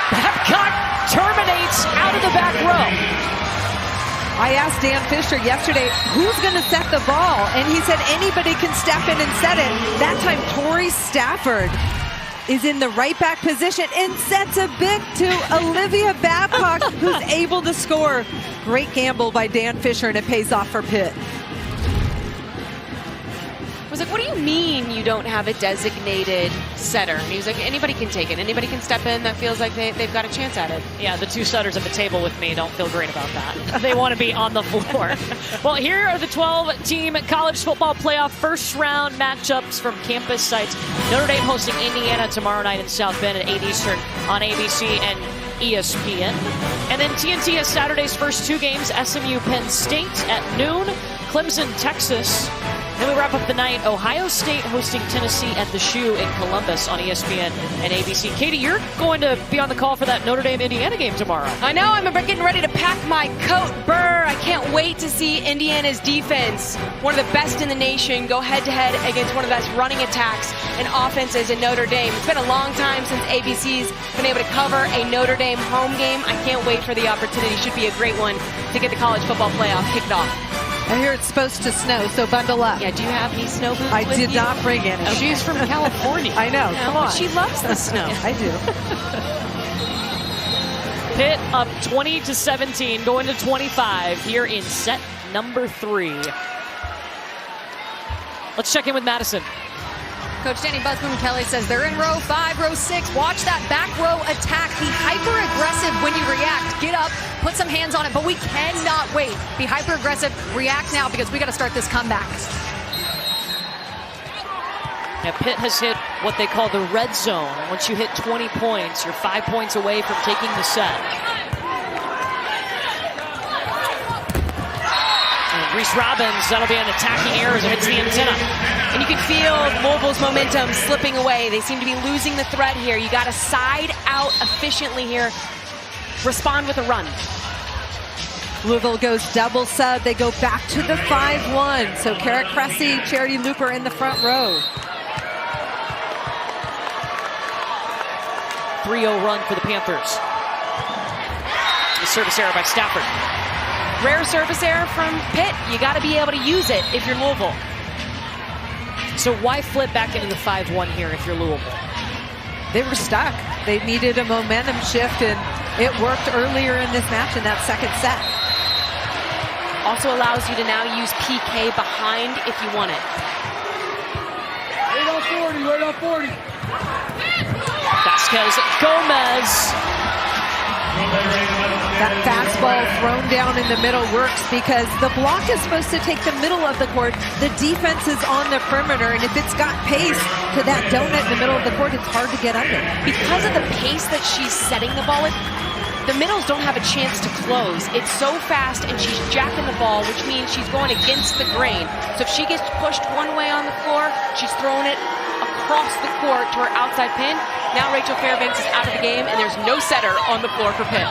S1: Babcock terminates out of the back row.
S2: I asked Dan Fisher yesterday, who's going to set the ball? And he said anybody can step in and set it. That time, Tori Stafford is in the right back position and sets a big to Olivia Babcock, who's able to score. Great gamble by Dan Fisher, and it pays off for Pitt.
S3: I was like, what do you mean you don't have a designated setter? And he was like, anybody can take it. Anybody can step in that feels like they've got a chance at it.
S1: Yeah, the 2 setters at the table with me don't feel great about that. They want to be on the floor. Well, here are the 12-team college football playoff first-round matchups from campus sites. Notre Dame hosting Indiana tomorrow night in South Bend at 8 Eastern on ABC and ESPN. And then TNT has Saturday's first 2 games, SMU Penn State at noon, Clemson, Texas. Then we wrap up the night, Ohio State hosting Tennessee at the Shoe in Columbus on ESPN and ABC. Katie, you're going to be on the call for that Notre Dame-Indiana game tomorrow.
S3: I know, I'm getting ready to pack my coat. Burr, I can't wait to see Indiana's defense, one of the best in the nation, go head-to-head against one of the best running attacks and offenses in Notre Dame. It's been a long time since ABC's been able to cover a Notre Dame home game. I can't wait for the opportunity. Should be a great one to get the college football playoff kicked off.
S2: I hear it's supposed to snow, so bundle up.
S3: Yeah, do you have any snow boots
S2: I
S3: with
S2: did
S3: you?
S2: not bring any.
S3: Oh, she's from California.
S2: I know, come on.
S3: She loves the snow.
S2: I do.
S1: Pitt up 20-17, going to 25 here in set number 3. Let's check in with Madison.
S5: Coach Danny Busboom-Kelly says they're in row 5, row 6. Watch that back row attack. Be hyper-aggressive when you react. Get up, put some hands on it, but we cannot wait. Be hyper-aggressive, react now, because we got to start this comeback.
S1: Yeah, Pitt has hit what they call the red zone. Once you hit 20 points, you're 5 points away from taking the set. And Reese Robbins, that'll be an attacking error as it hits the antenna.
S3: And you can feel Louisville's momentum slipping away. They seem to be losing the thread here. You got to side out efficiently here. Respond with a run.
S2: Louisville goes double sub. They go back to the 5-1. So Kara Cressy, Charity Looper in the front row.
S1: 3-0 run for the Panthers. The service error by Stafford.
S3: Rare service error from Pitt. You got to be able to use it if you're Louisville.
S1: So why flip back into the 5-1 here if you're Louisville?
S2: They were stuck. They needed a momentum shift, and it worked earlier in this match in that second set.
S3: Also allows you to now use PK behind if you want it.
S4: Wait on 40, wait on 40.
S1: Vasquez Gomez.
S2: That fastball thrown down in the middle works because the block is supposed to take the middle of the court. The defense is on the perimeter, and if it's got pace to that donut in the middle of the court, it's hard to get under.
S3: Because of the pace that she's setting the ball with, the middles don't have a chance to close. It's so fast, and she's jacking the ball, which means she's going against the grain. So if she gets pushed one way on the floor, she's throwing it across the court to her outside pin. Now Rachel Fairbanks is out of the game, and there's no setter on the floor for Pitt.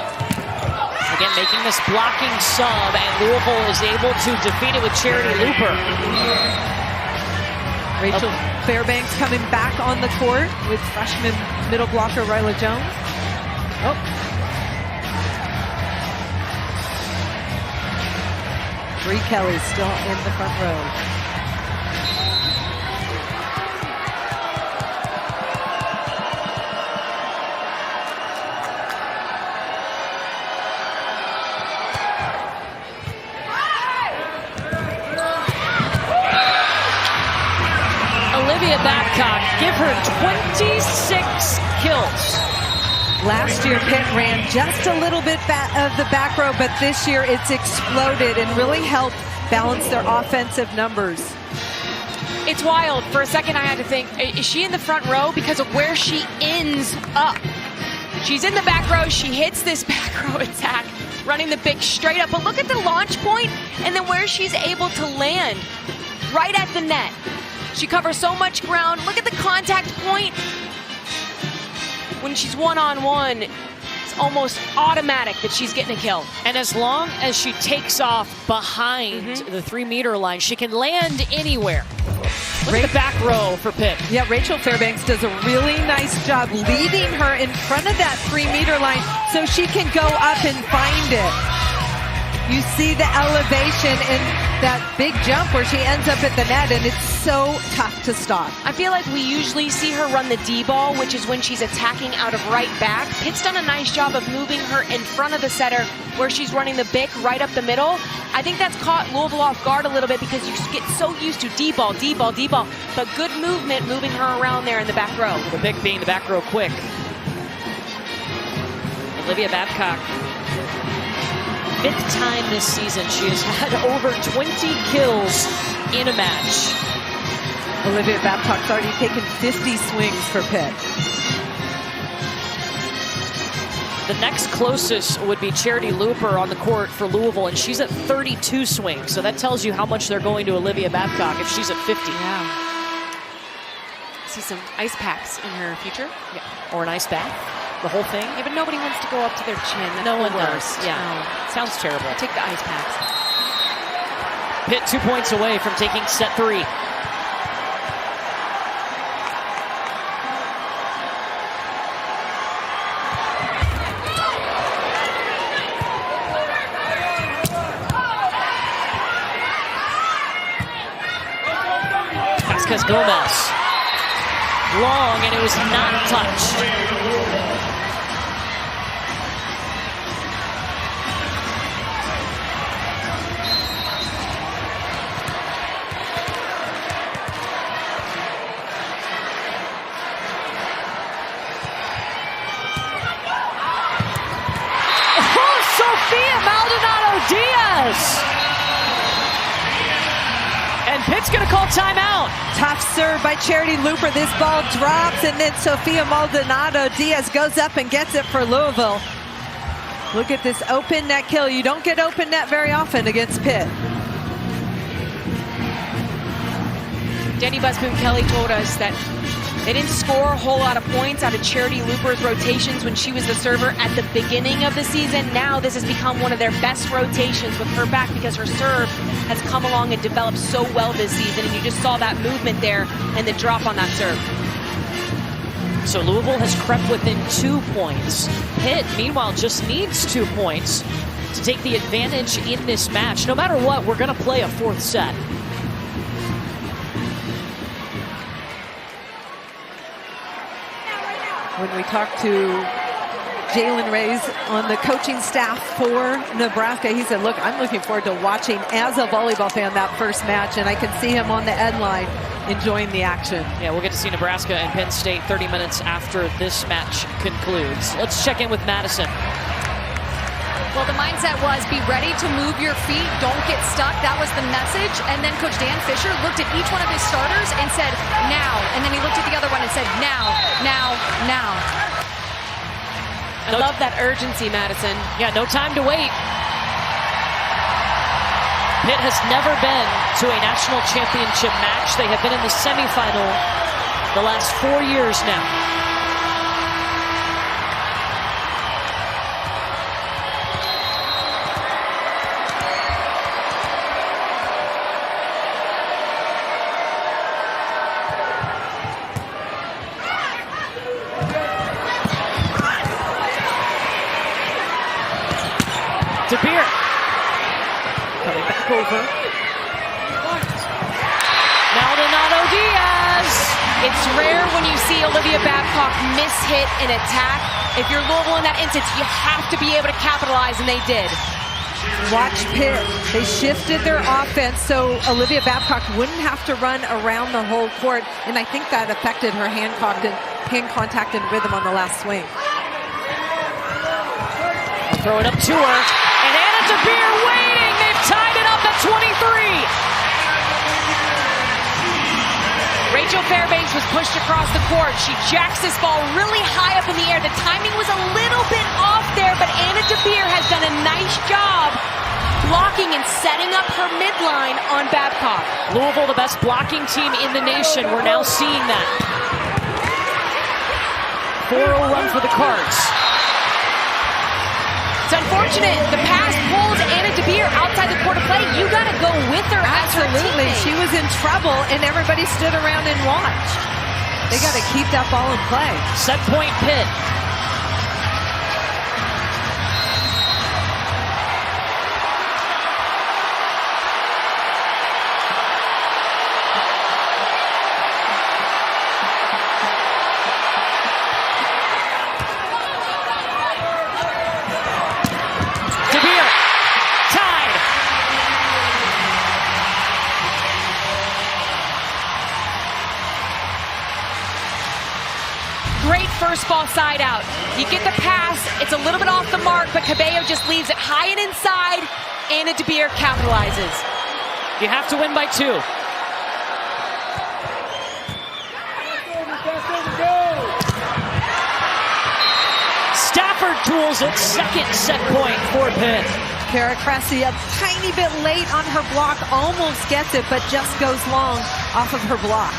S1: Again, making this blocking sub, and Louisville is able to defeat it with Charity Looper.
S2: Rachel Fairbanks coming back on the court with freshman middle blocker Ryla Jones. Oh. Bree Kelly still in the front row.
S1: Olivia Babcock, give her 26 kills.
S2: Last year, Pitt ran just a little bit of the back row, but this year it's exploded and really helped balance their offensive numbers.
S3: It's wild. For a second, I had to think, is she in the front row because of where she ends up? She's in the back row. She hits this back row attack, running the big straight up. But look at the launch point and then where she's able to land, right at the net. She covers so much ground. Look at the contact point. When she's one-on-one, it's almost automatic that she's getting a kill.
S1: And as long as she takes off behind the 3-meter line, she can land anywhere. Look at the back row for Pitt.
S2: Yeah, Rachel Fairbanks does a really nice job leading her in front of that 3-meter line so she can go up and find it. You see the elevation and that big jump where she ends up at the net, and it's so tough to stop.
S3: I feel like we usually see her run the D-ball, which is when she's attacking out of right back. Pitt's done a nice job of moving her in front of the setter where she's running the bick right up the middle. I think that's caught Louisville off guard a little bit because you get so used to D-ball, D-ball, D-ball. But good movement moving her around there in the back row.
S1: The bick being the back row quick. Olivia Babcock. 5th time this season she has had over 20 kills in a match.
S2: Olivia Babcock's already taken 50 swings for Pitt.
S1: The next closest would be Charity Looper on the court for Louisville, and she's at 32 swings. So that tells you how much they're going to Olivia Babcock if she's at 50.
S3: Yeah. See some ice packs in her future.
S1: Yeah. Or an ice bath. The whole thing.
S3: Yeah, but nobody wants to go up to their chin. That's
S1: no one
S3: worst.
S1: does. Yeah. Sounds terrible.
S3: Take the ice packs.
S1: Pitt 2 points away from taking set 3. Vasquez Gomez. Long, and it was not touched. And Pitt's going to call timeout.
S2: Tough serve by Charity Looper. This ball drops, and then Sofia Maldonado Diaz goes up and gets it for Louisville. Look at this open net kill. You don't get open net very often against Pitt.
S3: Danny Busboom-Kelly told us that they didn't score a whole lot of points out of Charity Looper's rotations when she was the server at the beginning of the season. Now this has become one of their best rotations with her back because her serve has come along and developed so well this season. And you just saw that movement there and the drop on that serve.
S1: So Louisville has crept within 2 points. Pitt, meanwhile, just needs 2 points to take the advantage in this match. No matter what, we're going to play a 4th set.
S2: When we talked to Jalen Reyes on the coaching staff for Nebraska, he said, look, I'm looking forward to watching as a volleyball fan that first match, and I can see him on the end line enjoying the action.
S1: Yeah, we'll get to see Nebraska and Penn State 30 minutes after this match concludes. Let's check in with Madison.
S5: Well, the mindset was be ready to move your feet, don't get stuck. That was the message. And then Coach Dan Fisher looked at each one of his starters and said, now. And then he looked at the other one and said, now, now, now.
S3: I love that urgency, Madison.
S1: Yeah, no time to wait. Pitt has never been to a national championship match. They have been in the semifinal the last 4 years now. DeBeer coming back over. Maldonado Diaz.
S3: It's rare when you see Olivia Babcock miss-hit an attack. If you're Louisville in that instance, you have to be able to capitalize, and they did.
S2: Watch Pitt. They shifted their offense so Olivia Babcock wouldn't have to run around the whole court, and I think that affected her hand contact and rhythm on the last swing.
S1: I'll throw it up to her, and Anna DeBeer waiting. They've tied it up at 23.
S3: Rachel Fairbanks was pushed across the court. She jacks this ball really high up in the air. The timing was a little bit off there, but Anna DeBeer has done a nice job blocking and setting up her midline on Babcock.
S1: Louisville, the best blocking team in the nation. We're now seeing that. 4-0 run for the Cards.
S3: It's unfortunate. The pass pulls Anna DeBeer outside the court of play. You got to go with her as her
S2: Absolutely.
S3: teammate.
S2: She was in trouble, and everybody stood around and watched. They got to keep that ball in play.
S1: Set point Pitt. DeBeer, tied.
S3: Great first ball side out. You get the pass. It's a little bit off the mark, but Cabello just leaves it high and inside. Anna DeBeer capitalizes.
S1: You have to win by 2. Stafford tools it. Second set point for Pitt.
S2: Kara Cressy a tiny bit late on her block, almost gets it, but just goes long off of her block.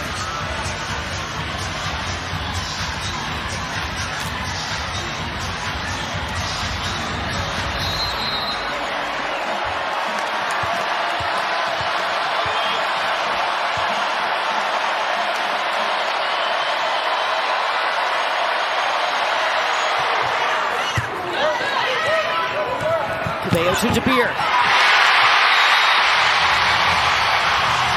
S1: Cabello to DeBeer.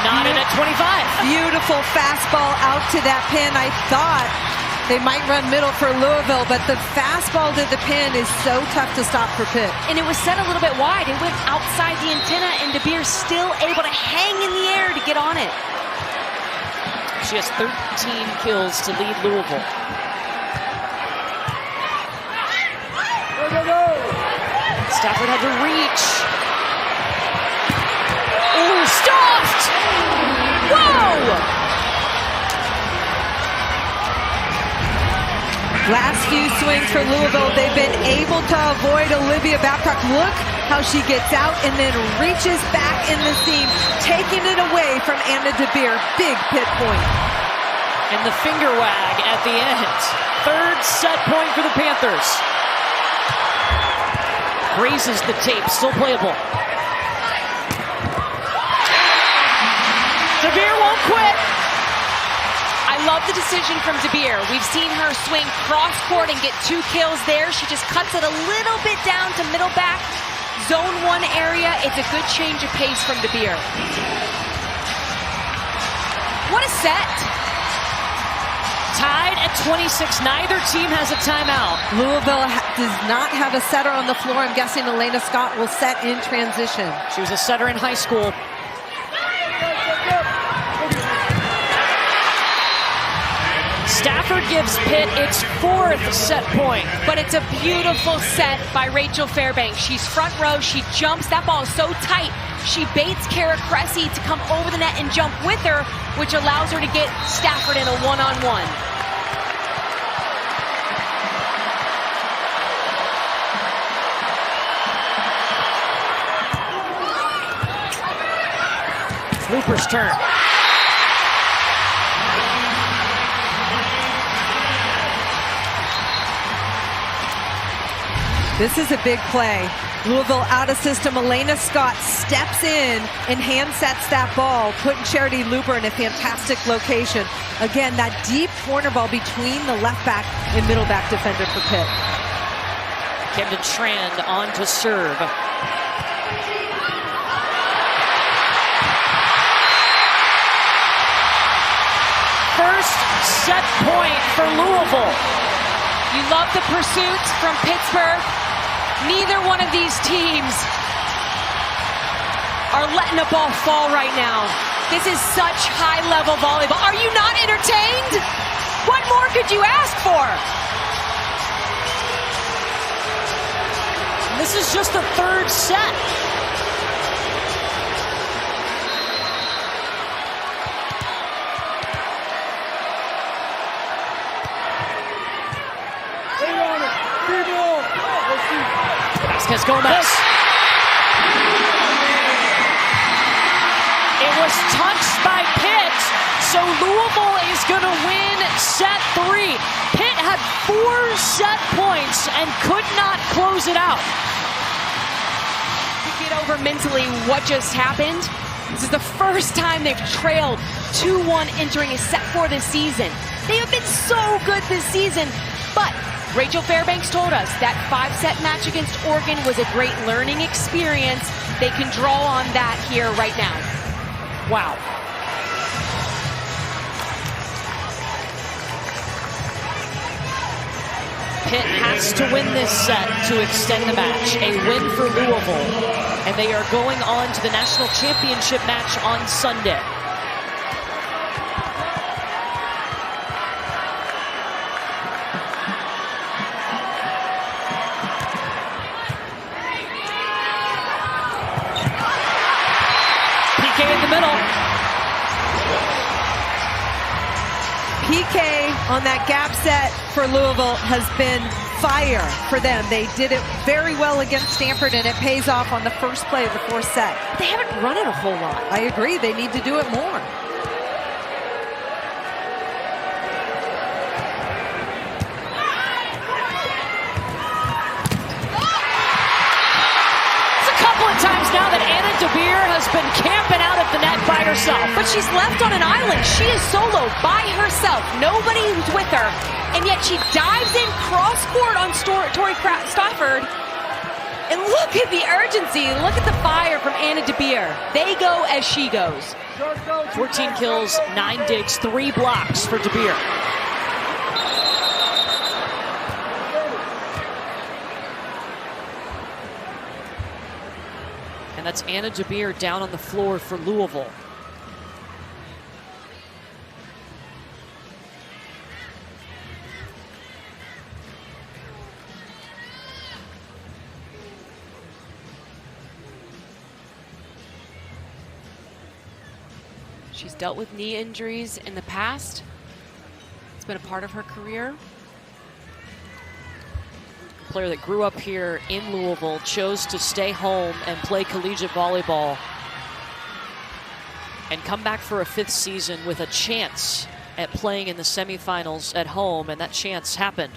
S1: Not in at 25.
S2: Beautiful fastball out to that pin. I thought they might run middle for Louisville, but the fastball to the pin is so tough to stop for Pitt.
S3: And it was set a little bit wide. It went outside the antenna, and DeBeer still able to hang in the air to get on it.
S1: She has 13 kills to lead Louisville. Stafford had to reach. Ooh, stuffed! Whoa!
S2: Last few swings for Louisville, they've been able to avoid Olivia Babcock. Look how she gets out and then reaches back in the seam, taking it away from Anna DeBeer. Big Pitt point.
S1: And the finger wag at the end. Third set point for the Panthers. Grazes the tape, still playable. DeBeer won't quit.
S3: I love the decision from DeBeer. We've seen her swing cross court and get 2 kills there. She just cuts it a little bit down to middle back, zone 1 area. It's a good change of pace from DeBeer. What a set.
S1: Tied at 26. Neither team has a timeout.
S2: Louisville does not have a setter on the floor. I'm guessing Elena Scott will set in transition.
S1: She was a setter in high school. Stafford gives Pitt its 4th set point.
S3: But it's a beautiful set by Rachel Fairbanks. She's front row. She jumps. That ball is so tight. She baits Kara Cressy to come over the net and jump with her, which allows her to get Stafford in a one-on-one.
S1: Looper's turn.
S2: This is a big play. Louisville out of system. Elena Scott steps in and hand sets that ball, putting Charity Looper in a fantastic location. Again, that deep corner ball between the left back and middle back defender for Pitt.
S1: Camden Strand on to serve. First set point for Louisville.
S3: You love the pursuits from Pittsburgh. Neither one of these teams are letting a ball fall right now. This is such high-level volleyball. Are you not entertained? What more could you ask for?
S1: This is just the third set. Vasquez Gomez. It was touched by Pitt, so Louisville is going to win set 3. Pitt had 4 set points and could not close it out.
S3: Get over mentally what just happened. This is the first time they've trailed 2-1 entering a set 4 this season. They have been so good this season, but Rachel Fairbanks told us that 5-set match against Oregon was a great learning experience. They can draw on that here right now.
S1: Wow. Pitt has to win this set to extend the match. A win for Louisville, and they are going on to the national championship match on Sunday. PK in the middle.
S2: PK on that gap set for Louisville has been fire for them. They did it very well against Stanford, and it pays off on the first play of the 4th set.
S3: They haven't run it a whole lot.
S2: I agree. They need to do it more.
S1: It's a couple of times now that Anna DeBeer has been camping out at the net by herself.
S3: But she's left on an island. She is solo by herself. Nobody who's with her. And yet she dives in cross-court on Tori Stafford. And look at the urgency. Look at the fire from Anna DeBeer. They go as she goes.
S1: 14 kills, 9 digs, 3 blocks for DeBeer. And that's Anna DeBeer down on the floor for Louisville.
S3: She's dealt with knee injuries in the past. It's been a part of her career.
S1: A player that grew up here in Louisville, chose to stay home and play collegiate volleyball and come back for a 5th season with a chance at playing in the semifinals at home, and that chance happened.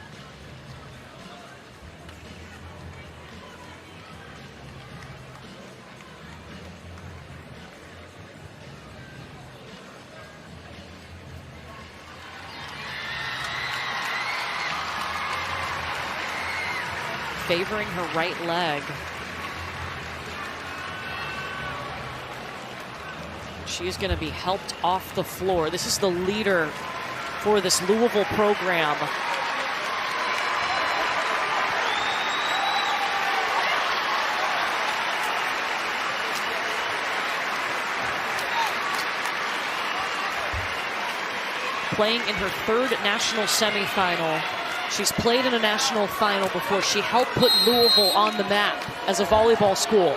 S1: Favoring her right leg. She is going to be helped off the floor. This is the leader for this Louisville program. Playing in her 3rd national semifinal. She's played in a national final before. She helped put Louisville on the map as a volleyball school.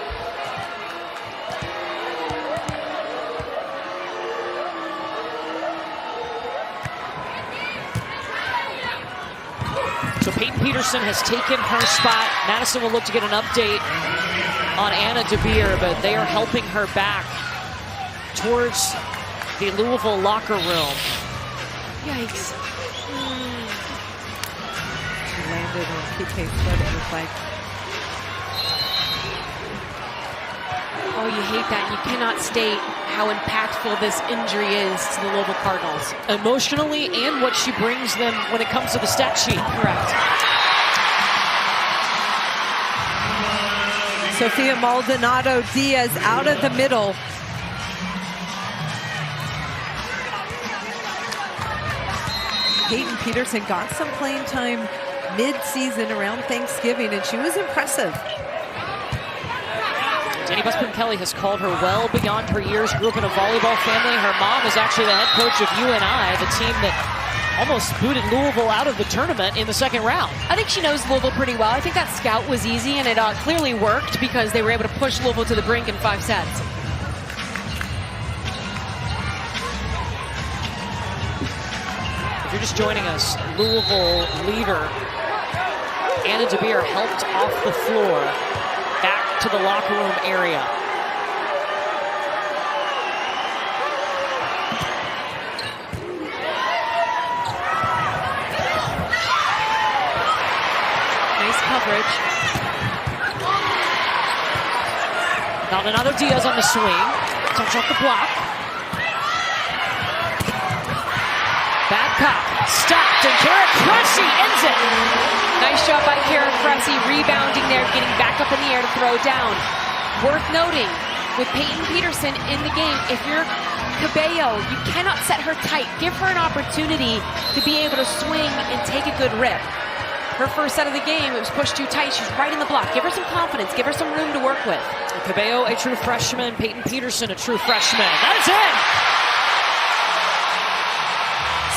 S1: So Peyton Peterson has taken her spot. Madison will look to get an update on Anna DeBeer, but they are helping her back towards the Louisville locker room.
S3: Yikes.
S2: Landed on PK's foot, it looked like.
S3: Oh, you hate that. You cannot state how impactful this injury is to the Louisville Cardinals.
S1: Emotionally, and what she brings them when it comes to the stat sheet.
S3: Correct.
S2: Sofia Maldonado Diaz out of the middle. Peyton Peterson got some playing time mid-season around Thanksgiving, and she was impressive.
S1: Danny Busboom-Kelly has called her well beyond her years. Grew up in a volleyball family. Her mom is actually the head coach of UNI, the team that almost booted Louisville out of the tournament in the second round.
S3: I think she knows Louisville pretty well. I think that scout was easy, and it clearly worked because they were able to push Louisville to the brink in 5 sets.
S1: If you're just joining us, Louisville leader Anna DeBeer helped off the floor back to the locker room area.
S3: Nice coverage.
S1: Not another Diaz on the swing. Touch off the block. Babcock stopped, and Kara Cressy ends it.
S3: Nice job by Kara Cressy, rebounding there, getting back up in the air to throw down. Worth noting, with Peyton Peterson in the game, if you're Cabello, you cannot set her tight. Give her an opportunity to be able to swing and take a good rip. Her first set of the game, it was pushed too tight. She's right in the block. Give her some confidence. Give her some room to work with.
S1: Cabello, a true freshman. Peyton Peterson, a true freshman. That is it!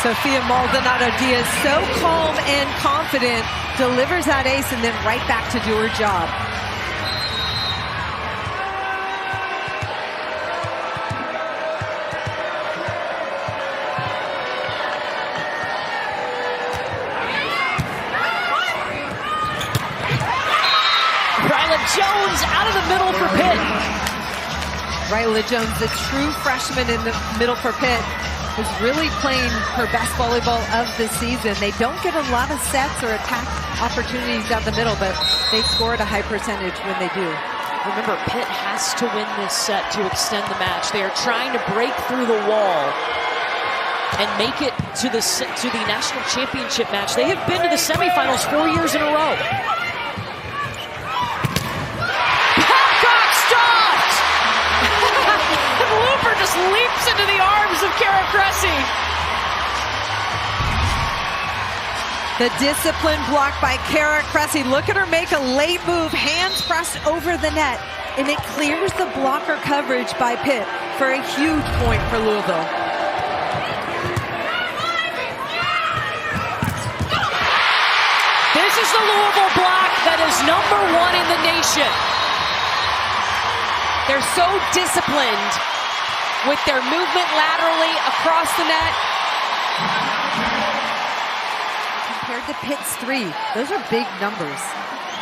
S2: Sofia Maldonado-Diaz, so calm and confident, delivers that ace and then right back to do her job.
S1: Ryla Jones out of the middle for Pitt.
S2: Ryla Jones, the true freshman in the middle for Pitt, is really playing her best volleyball of the season. They don't get a lot of sets or attack opportunities down the middle, but they score at a high percentage when they do.
S1: Remember, Pitt has to win this set to extend the match. They are trying to break through the wall and make it to the national championship match. They have been to the semifinals 4 years in a row. Babcock stopped! And Looper just leaps into the arms of Kara Cressy.
S2: The disciplined block by Kara Cressy. Look at her make a late move, hands pressed over the net, and it clears the blocker coverage by Pitt for a huge point for Louisville.
S1: This is the Louisville block that is #1 in the nation.
S3: They're so disciplined with their movement laterally across the net.
S2: Compared to Pitt's 3, those are big numbers.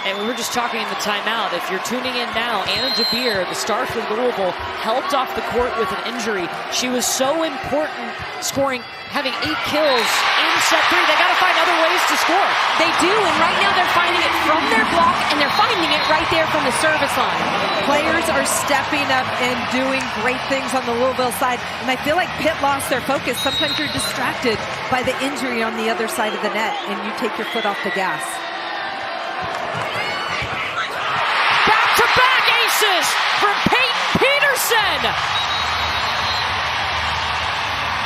S1: And we were just talking in the timeout. If you're tuning in now, Anna DeBeer, the star for Louisville, helped off the court with an injury. She was so important, having 8 kills in set 3. They got to find other ways to score.
S3: They do, and right now they're finding it from their block, and they're finding it right there from the service line.
S2: Players are stepping up and doing great things on the Louisville side, and I feel like Pitt lost their focus. Sometimes you're distracted by the injury on the other side of the net, and you take your foot off the gas.
S1: Back-to-back aces from Peyton Peterson.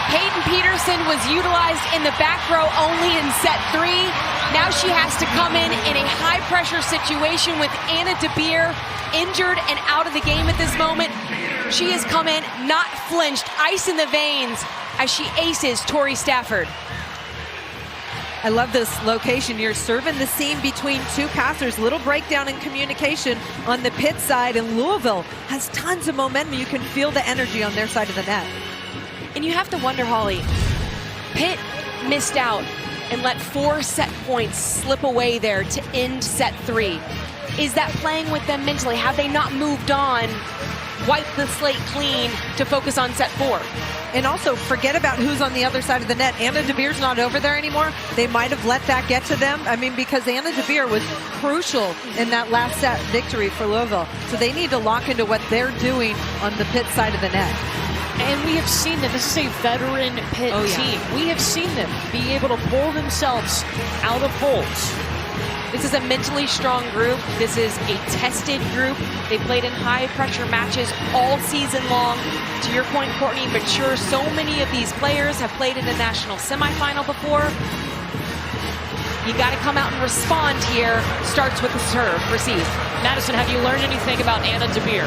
S3: Peyton Peterson was utilized in the back row only in set 3. Now she has to come in a high-pressure situation with Anna DeBeer injured and out of the game at this moment. She has come in, not flinched, ice in the veins as she aces Tori Stafford.
S2: I love this location. You're serving the seam between 2 passers. Little breakdown in communication on the Pitt side, and Louisville has tons of momentum. You can feel the energy on their side of the net.
S3: And you have to wonder, Holly, Pitt missed out and let 4 set points slip away there to end set 3. Is that playing with them mentally? Have they not moved on, wiped the slate clean to focus on set 4?
S2: And also, forget about who's on the other side of the net. Anna DeBeer's not over there anymore. They might have let that get to them. I mean, because Anna DeBeer was crucial in that last set victory for Louisville. So they need to lock into what they're doing on the Pitt side of the net.
S1: And we have seen them. This is a veteran Pitt team. We have seen them be able to pull themselves out of holes.
S3: This is a mentally strong group. This is a tested group. They played in high-pressure matches all season long. To your point, Courtney, mature. So many of these players have played in the national semifinal before. You got to come out and respond here. Starts with the serve. Receive.
S1: Madison, have you learned anything about Anna DeBeer?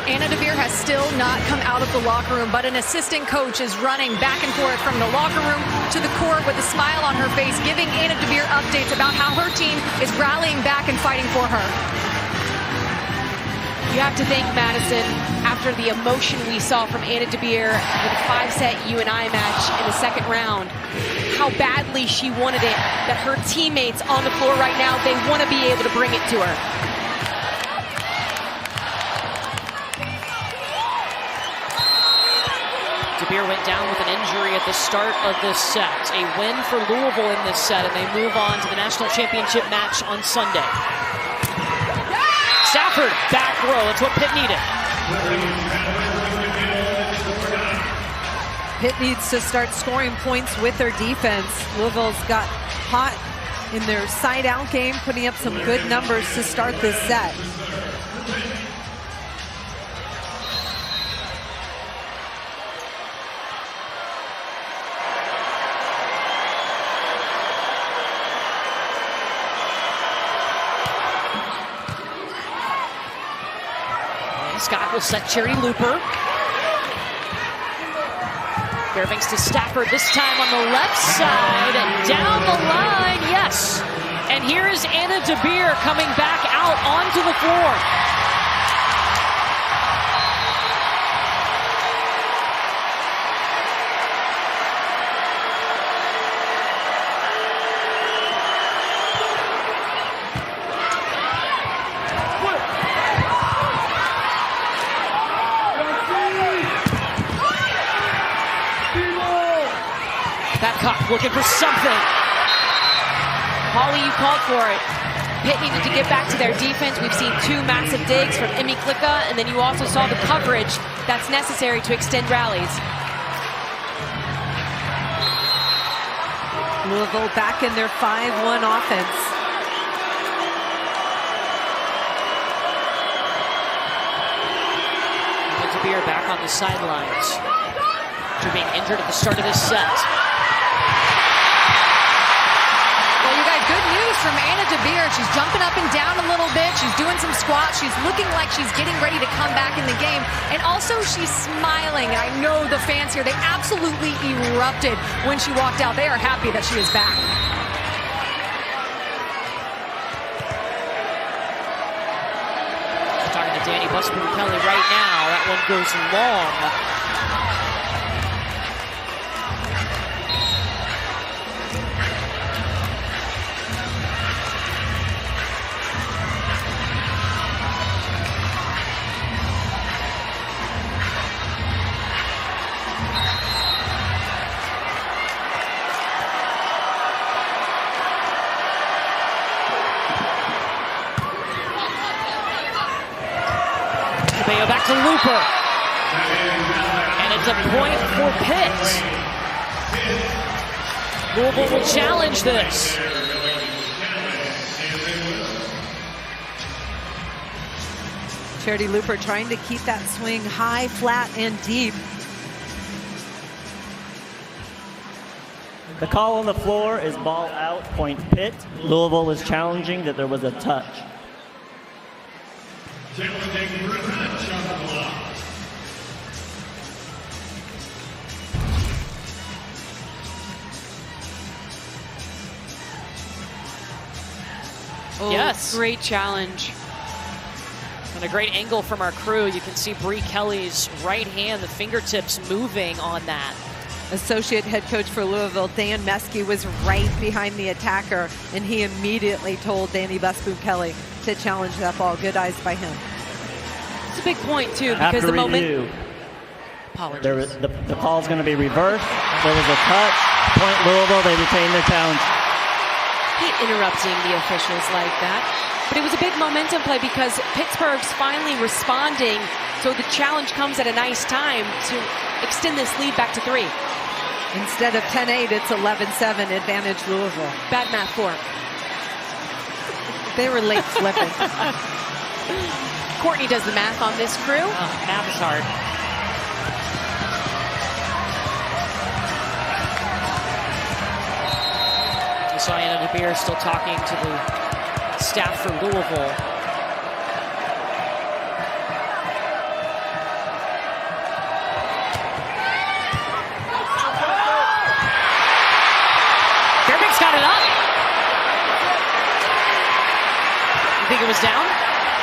S5: Anna DeBeer has still not come out of the locker room, but an assistant coach is running back and forth from the locker room to the court with a smile on her face, giving Anna DeBeer updates about how her team is rallying back and fighting for her.
S3: You have to think, Madison, after the emotion we saw from Anna DeBeer with a 5-set UNI match in the second round, how badly she wanted it, that her teammates on the floor right now, they want to be able to bring it to her.
S1: DeBeer went down with an injury at the start of this set. A win for Louisville in this set, and they move on to the national championship match on Sunday. Stafford, back row. That's what Pitt needed.
S2: Pitt needs to start scoring points with their defense. Louisville's got hot in their side-out game, putting up some good numbers to start this set.
S1: Scott will set Charity Looper. Fairbanks to Stafford, this time on the left side, and down the line, yes. And here is Anna DeBeer coming back out onto the floor. Babcock looking for something.
S3: Holly, you called for it. Pitt needed to get back to their defense. We've seen 2 massive digs from Emmy Klicka, and then you also saw the coverage that's necessary to extend rallies.
S2: Louisville back in their 5-1 offense.
S1: DeBeer back on the sidelines after being injured at the start of this set.
S5: Well, you got good news from Anna DeBeer. She's jumping up and down a little bit. She's doing some squats. She's looking like she's getting ready to come back in the game. And also, she's smiling. I know the fans here, they absolutely erupted when she walked out. They are happy that she is back.
S1: Talking to Danny Busboom-Kelly right now. That one goes long. Back to Looper. And it's a point for Pitt. Louisville will challenge this.
S2: Charity Looper trying to keep that swing high, flat, and deep.
S6: The call on the floor is ball out, point Pitt. Louisville is challenging that there was a touch.
S3: Oh,
S1: yes.
S3: Great challenge.
S1: And a great angle from our crew. You can see Bree Kelly's right hand, the fingertips moving on that.
S2: Associate head coach for Louisville, Dan Meskey, was right behind the attacker, and he immediately told Danny Busboom-Kelly to challenge that ball. Good eyes by him.
S3: It's a big point, too, because
S6: After
S3: the
S6: review,
S3: moment... Apologies.
S6: the call's going to be reversed. There was a touch. Point Louisville. They retain their challenge.
S3: Hate interrupting the officials like that. But it was a big momentum play because Pittsburgh's finally responding, so the challenge comes at a nice time to extend this lead back to 3.
S2: Instead of 10-8, it's 11-7, advantage Louisville.
S3: Bad math for 'em.
S2: They were late flipping.
S3: Courtney does the math on this crew.
S1: Oh, math is hard. We saw Anna DeBeer still talking to the staff for Louisville. Fairbanks got it up. You think it was down?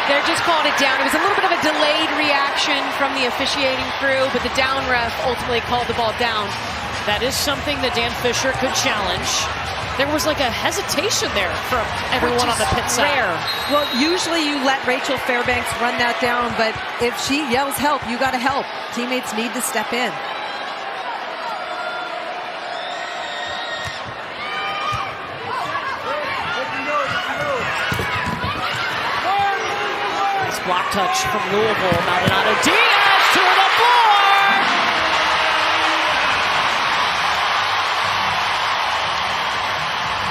S3: They're just called it down. It was a little bit of a delayed reaction from the officiating crew, but the down ref ultimately called the ball down.
S1: That is something that Dan Fisher could challenge. There was like a hesitation there from everyone on the Pitt side.
S2: Rare. Well, usually you let Rachel Fairbanks run that down, but if she yells help, you got to help. Teammates need to step in.
S1: Nice block touch from Louisville. Maldonado Diaz to the floor.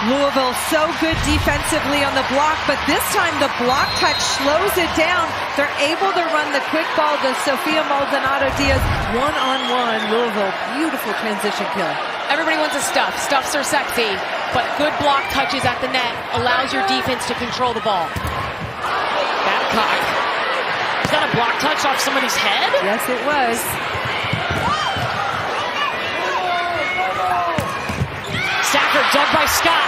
S2: Louisville so good defensively on the block, but this time the block touch slows it down. They're able to run the quick ball to Sofia Maldonado Diaz. One-on-one, Louisville. Beautiful transition kill.
S3: Everybody wants a stuff. Stuffs are sexy, but good block touches at the net allows your defense to control the ball.
S1: Babcock. Is that a block touch off somebody's head?
S2: Yes, it was.
S1: Stafford dug by Scott.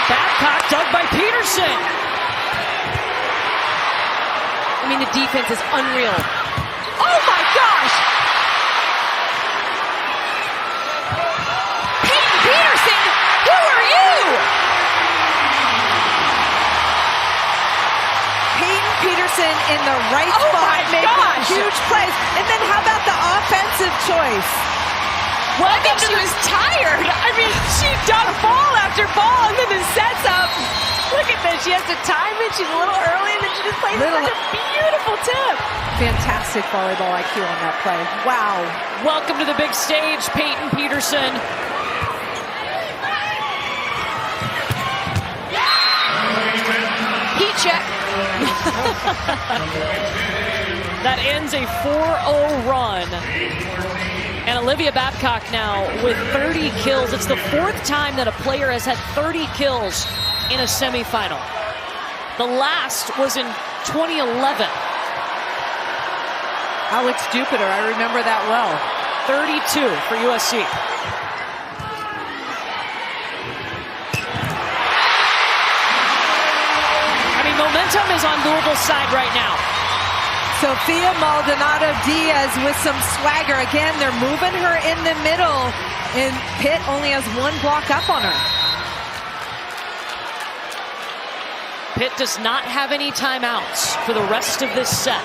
S1: Babcock dug by Peterson.
S3: I mean, the defense is unreal. Oh my gosh! Peyton Peterson, who are you?
S2: Peyton Peterson in the right spot, making huge plays. And then how about the offensive choice?
S3: Well, I think she was tired. I mean, she dug ball after ball, and then it sets up. Look at this. She has to time it. She's a little early, and then she just plays such a beautiful tip.
S2: Fantastic volleyball IQ on that play. Wow.
S1: Welcome to the big stage, Peyton Peterson.
S3: Heat check.
S1: That ends a 4-0 run. And Olivia Babcock now with 30 kills. It's the fourth time that a player has had 30 kills in a semifinal. The last was in 2011.
S2: Alex Jupiter, I remember that well.
S1: 32 for USC. I mean, momentum is on Louisville's side right now.
S2: Sofia Maldonado Diaz with some swagger. Again, they're moving her in the middle, and Pitt only has one block up on her.
S1: Pitt does not have any timeouts for the rest of this set.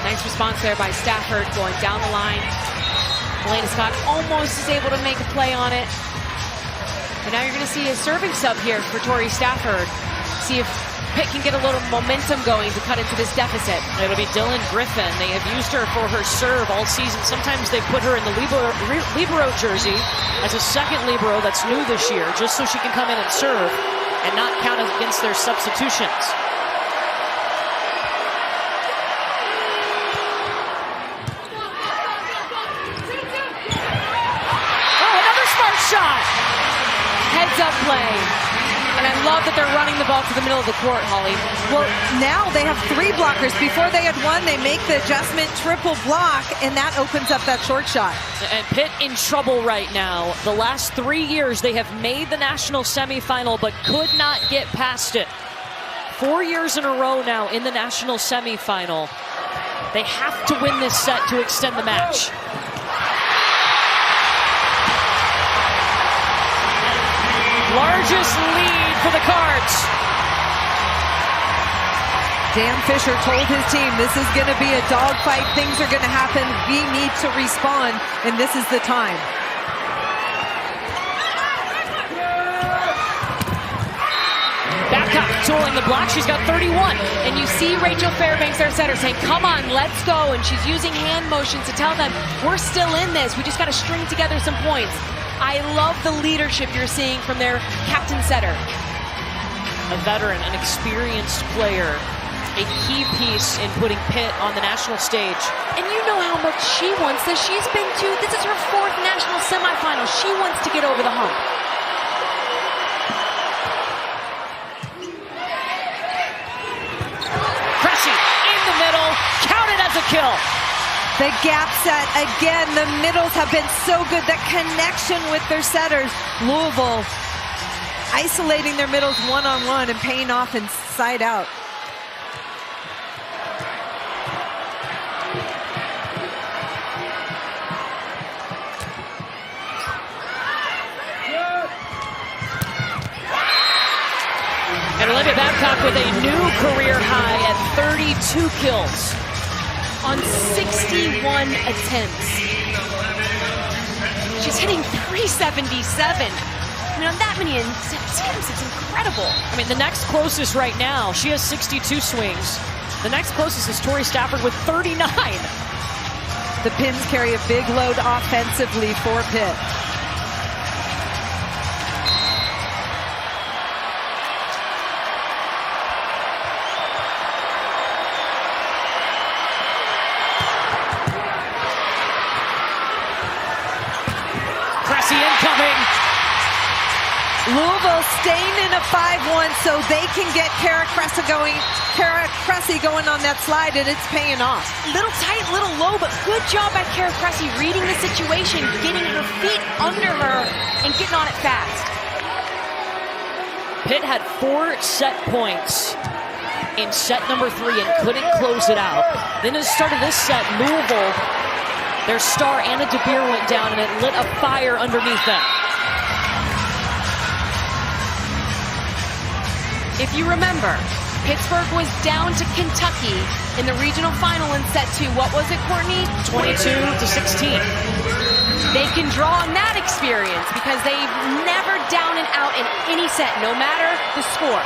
S3: Nice response there by Stafford going down the line. Elena Scott almost is able to make a play on it. But now you're going to see a serving sub here for Tori Stafford. See if Pitt can get a little momentum going to cut into this deficit.
S1: It'll be Dylan Griffin. They have used her for her serve all season. Sometimes they put her in the libero jersey as a second libero that's new this year, just so she can come in and serve and not count against their substitutions.
S3: Shot. Heads up play. And I love that they're running the ball to the middle of the court, Holly.
S2: Well, now they have three blockers. Before they had one, they make the adjustment, triple block, and that opens up that short shot.
S1: And Pitt in trouble right now. The last 3 years they have made the national semifinal but could not get past it. 4 years in a row now in the national semifinal. They have to win this set to extend the match. Largest lead for the Cards.
S2: Dan Fisher told his team this is going to be a dogfight. Things are going to happen. We need to respond, and this is the time.
S1: Babcock controlling the block. She's got 31.
S3: And you see Rachel Fairbanks, their setter, saying, come on, let's go. And she's using hand motions to tell them, we're still in this. We just got to string together some points. I love the leadership you're seeing from their captain setter.
S1: a veteran, an experienced player, a key piece in putting Pitt on the national stage.
S3: And you know how much she wants this. She's been to, this is her 4th national semifinal. She wants to get over the hump.
S1: Cressy in the middle, counted as a kill.
S2: The gap set, again, the middles have been so good. That connection with their setters. Louisville isolating their middles one-on-one and paying off inside out.
S1: And Olivia Babcock with a new career high at 32 kills.
S3: On 61 attempts. She's hitting 377. I mean, on that many attempts, it's incredible.
S1: I mean, the next closest right now, she has 62 swings. The next closest is Tori Stafford with 39.
S2: The Pins carry a big load offensively for Pitt.
S1: Incoming.
S2: Louisville staying in a 5-1 so they can get Kara Cressy going on that slide, and it's paying off.
S3: Little tight, little low, but good job by Kara Cressy reading the situation, getting her feet under her, and getting on it fast.
S1: Pitt had 4 set points in set number 3 and couldn't close it out. Then at the start of this set, Louisville, their star Anna DeBeer went down and it lit a fire underneath them.
S3: If you remember, Pittsburgh was down to Kentucky in the regional final in set 2. What was it, Courtney?
S1: 22-16.
S3: They can draw on that experience because they've never down and out in any set, no matter the score.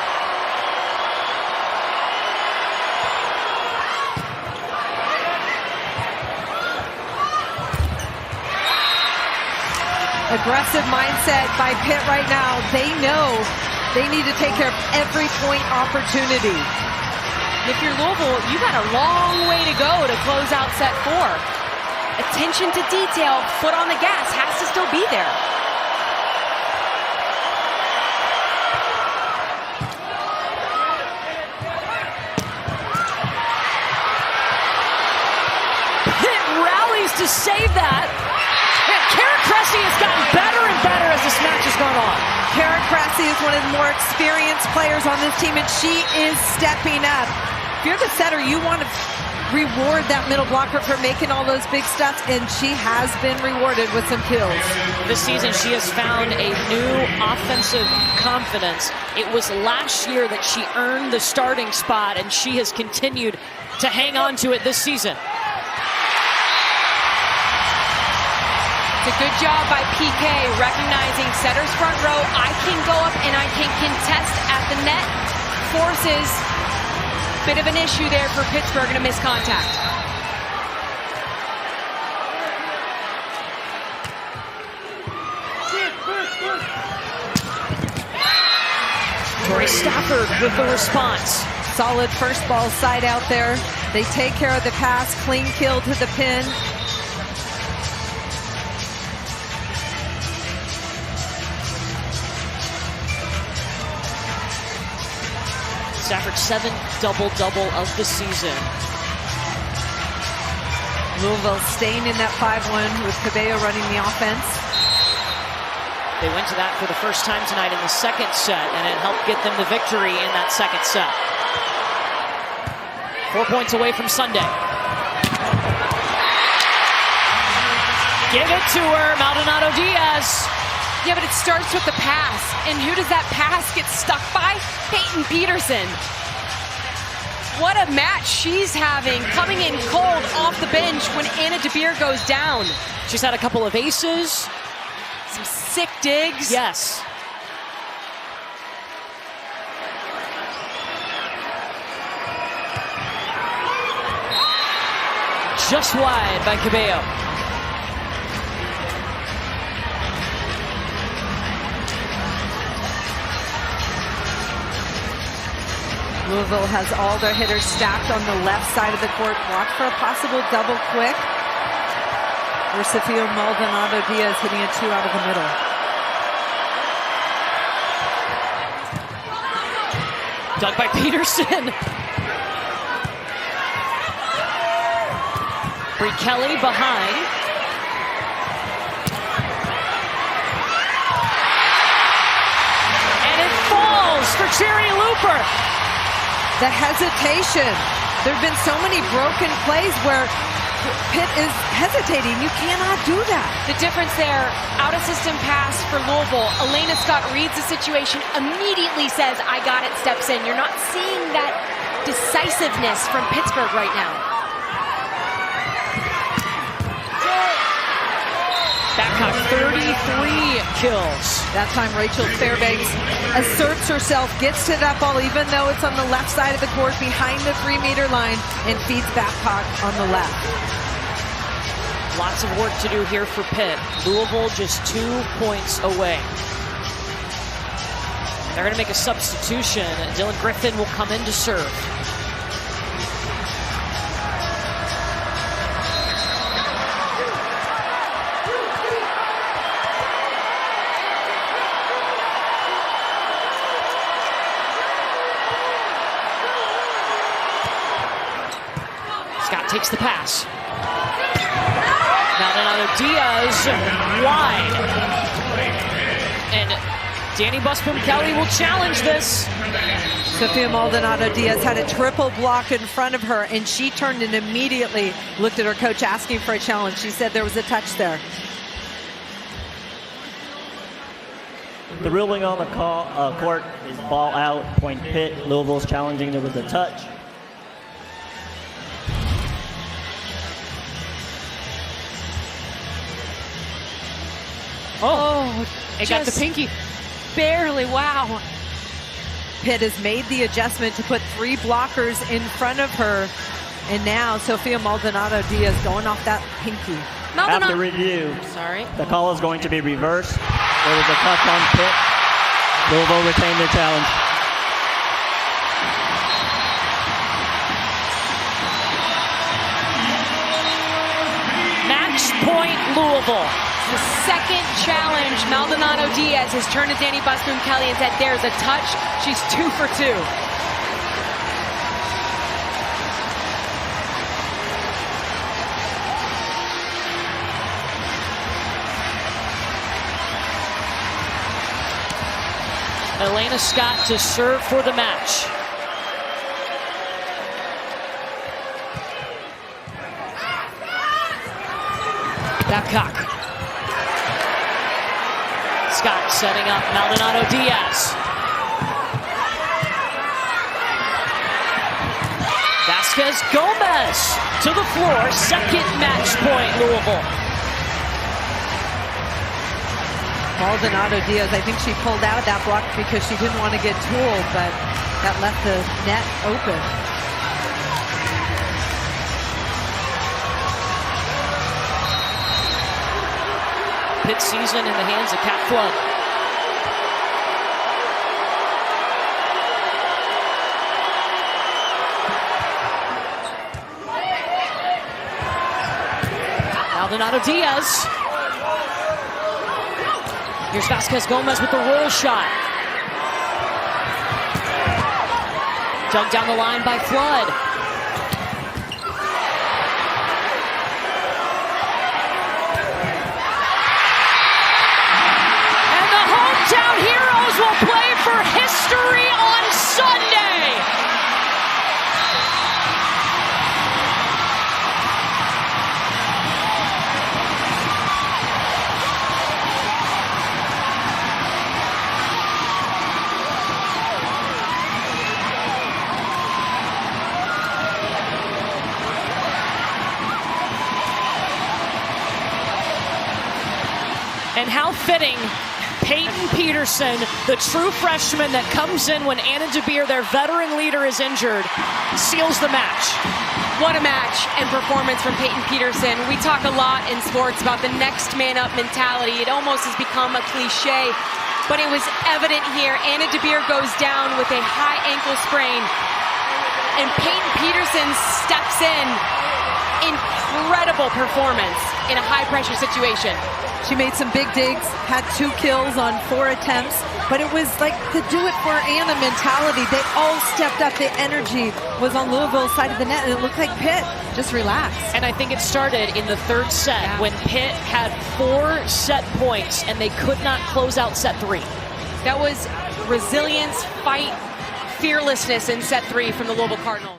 S2: Aggressive mindset by Pitt right now. They know they need to take care of every point opportunity.
S3: If you're Louisville, you got a long way to go to close out set 4. Attention to detail, foot on the gas, has to still be there.
S1: Pitt rallies to save that. Kara Cressy has gotten better and better as this match has gone on.
S2: Kara Cressy is one of the more experienced players on this team, and she is stepping up. If you're the setter, you want to reward that middle blocker for making all those big stuff, and she has been rewarded with some kills.
S1: This season, she has found a new offensive confidence. It was last year that she earned the starting spot, and she has continued to hang on to it this season.
S3: It's a good job by PK recognizing setter's front row. I can go up and I can contest at the net. Forces a bit of an issue there for Pittsburgh and a missed contact.
S1: Tori Stafford with the response.
S2: Solid first ball side out there. They take care of the pass, clean kill to the pin.
S1: Stafford's 7th double-double of the season.
S2: Louisville staying in that 5-1 with Cabello running the offense.
S1: They went to that for the first time tonight in the second set, and it helped get them the victory in that second set. 4 points away from Sunday. Give it to her, Maldonado Diaz.
S3: Yeah, but it starts with the pass. And who does that pass get stuck by? Peyton Peterson. What a match she's having, coming in cold off the bench when Anna DeBeer goes down.
S1: She's had a couple of aces.
S3: Some sick digs.
S1: Yes. Just wide by Cabello.
S2: Louisville has all their hitters stacked on the left side of the court. Watch for a possible double quick. Or Sofia Maldonado-Diaz hitting a 2 out of the middle.
S1: Dug by Peterson. Bree Kelly behind. And it falls for Cherry Looper.
S2: The hesitation. There have been so many broken plays where Pitt is hesitating. You cannot do that.
S3: The difference there, out of system pass for Louisville. Elena Scott reads the situation, immediately says, I got it, steps in. You're not seeing that decisiveness from Pittsburgh right now.
S1: Babcock 33 kills.
S2: That time Rachel Fairbanks asserts herself, gets to that ball even though it's on the left side of the court behind the 3-meter line, and feeds Babcock on the left.
S1: Lots of work to do here for Pitt. Louisville just 2 points away. They're going to make a substitution. Dylan Griffin will come in to serve. Scott takes the pass. Maldonado-Diaz wide. And Danny Busboom-Kelly will challenge this.
S2: Sofia Maldonado-Diaz had a triple block in front of her, and she turned and immediately looked at her coach asking for a challenge. She said there was a touch there.
S6: The ruling on the court is ball out, point Pitt. Louisville's challenging, there was a touch.
S1: Oh, it got the pinky.
S3: Barely, wow.
S2: Pitt has made the adjustment to put 3 blockers in front of her. And now Sofia Maldonado-Diaz going off that pinky.
S6: After review,
S3: Sorry.
S6: the call is going to be reversed. There was a touch on Pitt. Louisville retained their challenge.
S1: Match point Louisville.
S3: The second challenge, Maldonado-Diaz has turned to Danny Busboom-Kelly and said, there's a touch. She's 2 for 2.
S1: Elena Scott to serve for the match. Babcock. Scott setting up Maldonado-Diaz. Vasquez Gomez to the floor. Second match point, Louisville.
S2: Maldonado-Diaz, I think she pulled out of that block because she didn't want to get tooled, but that left the net open.
S1: Pitt season in the hands of Cat Flood. Maldonado-Diaz. Here's Vasquez Gomez with the roll shot. Dug down the line by Flood. Will play for history on Sunday. And how fitting. Peyton Peterson, the true freshman that comes in when Anna DeBeer, their veteran leader, is injured, seals the match.
S3: What a match and performance from Peyton Peterson. We talk a lot in sports about the next man up mentality. It almost has become a cliche, but it was evident here. Anna DeBeer goes down with a high ankle sprain. and Peyton Peterson steps in. Incredible performance in a high-pressure situation.
S2: She made some big digs, had 2 kills on 4 attempts, but it was like the do-it-for-Anna mentality. They all stepped up. The energy was on Louisville's side of the net, and it looked like Pitt just relaxed.
S1: And I think it started in the 3rd set when Pitt had 4 set points, and they could not close out set 3.
S3: That was resilience, fight, fearlessness in set 3 from the Louisville Cardinals.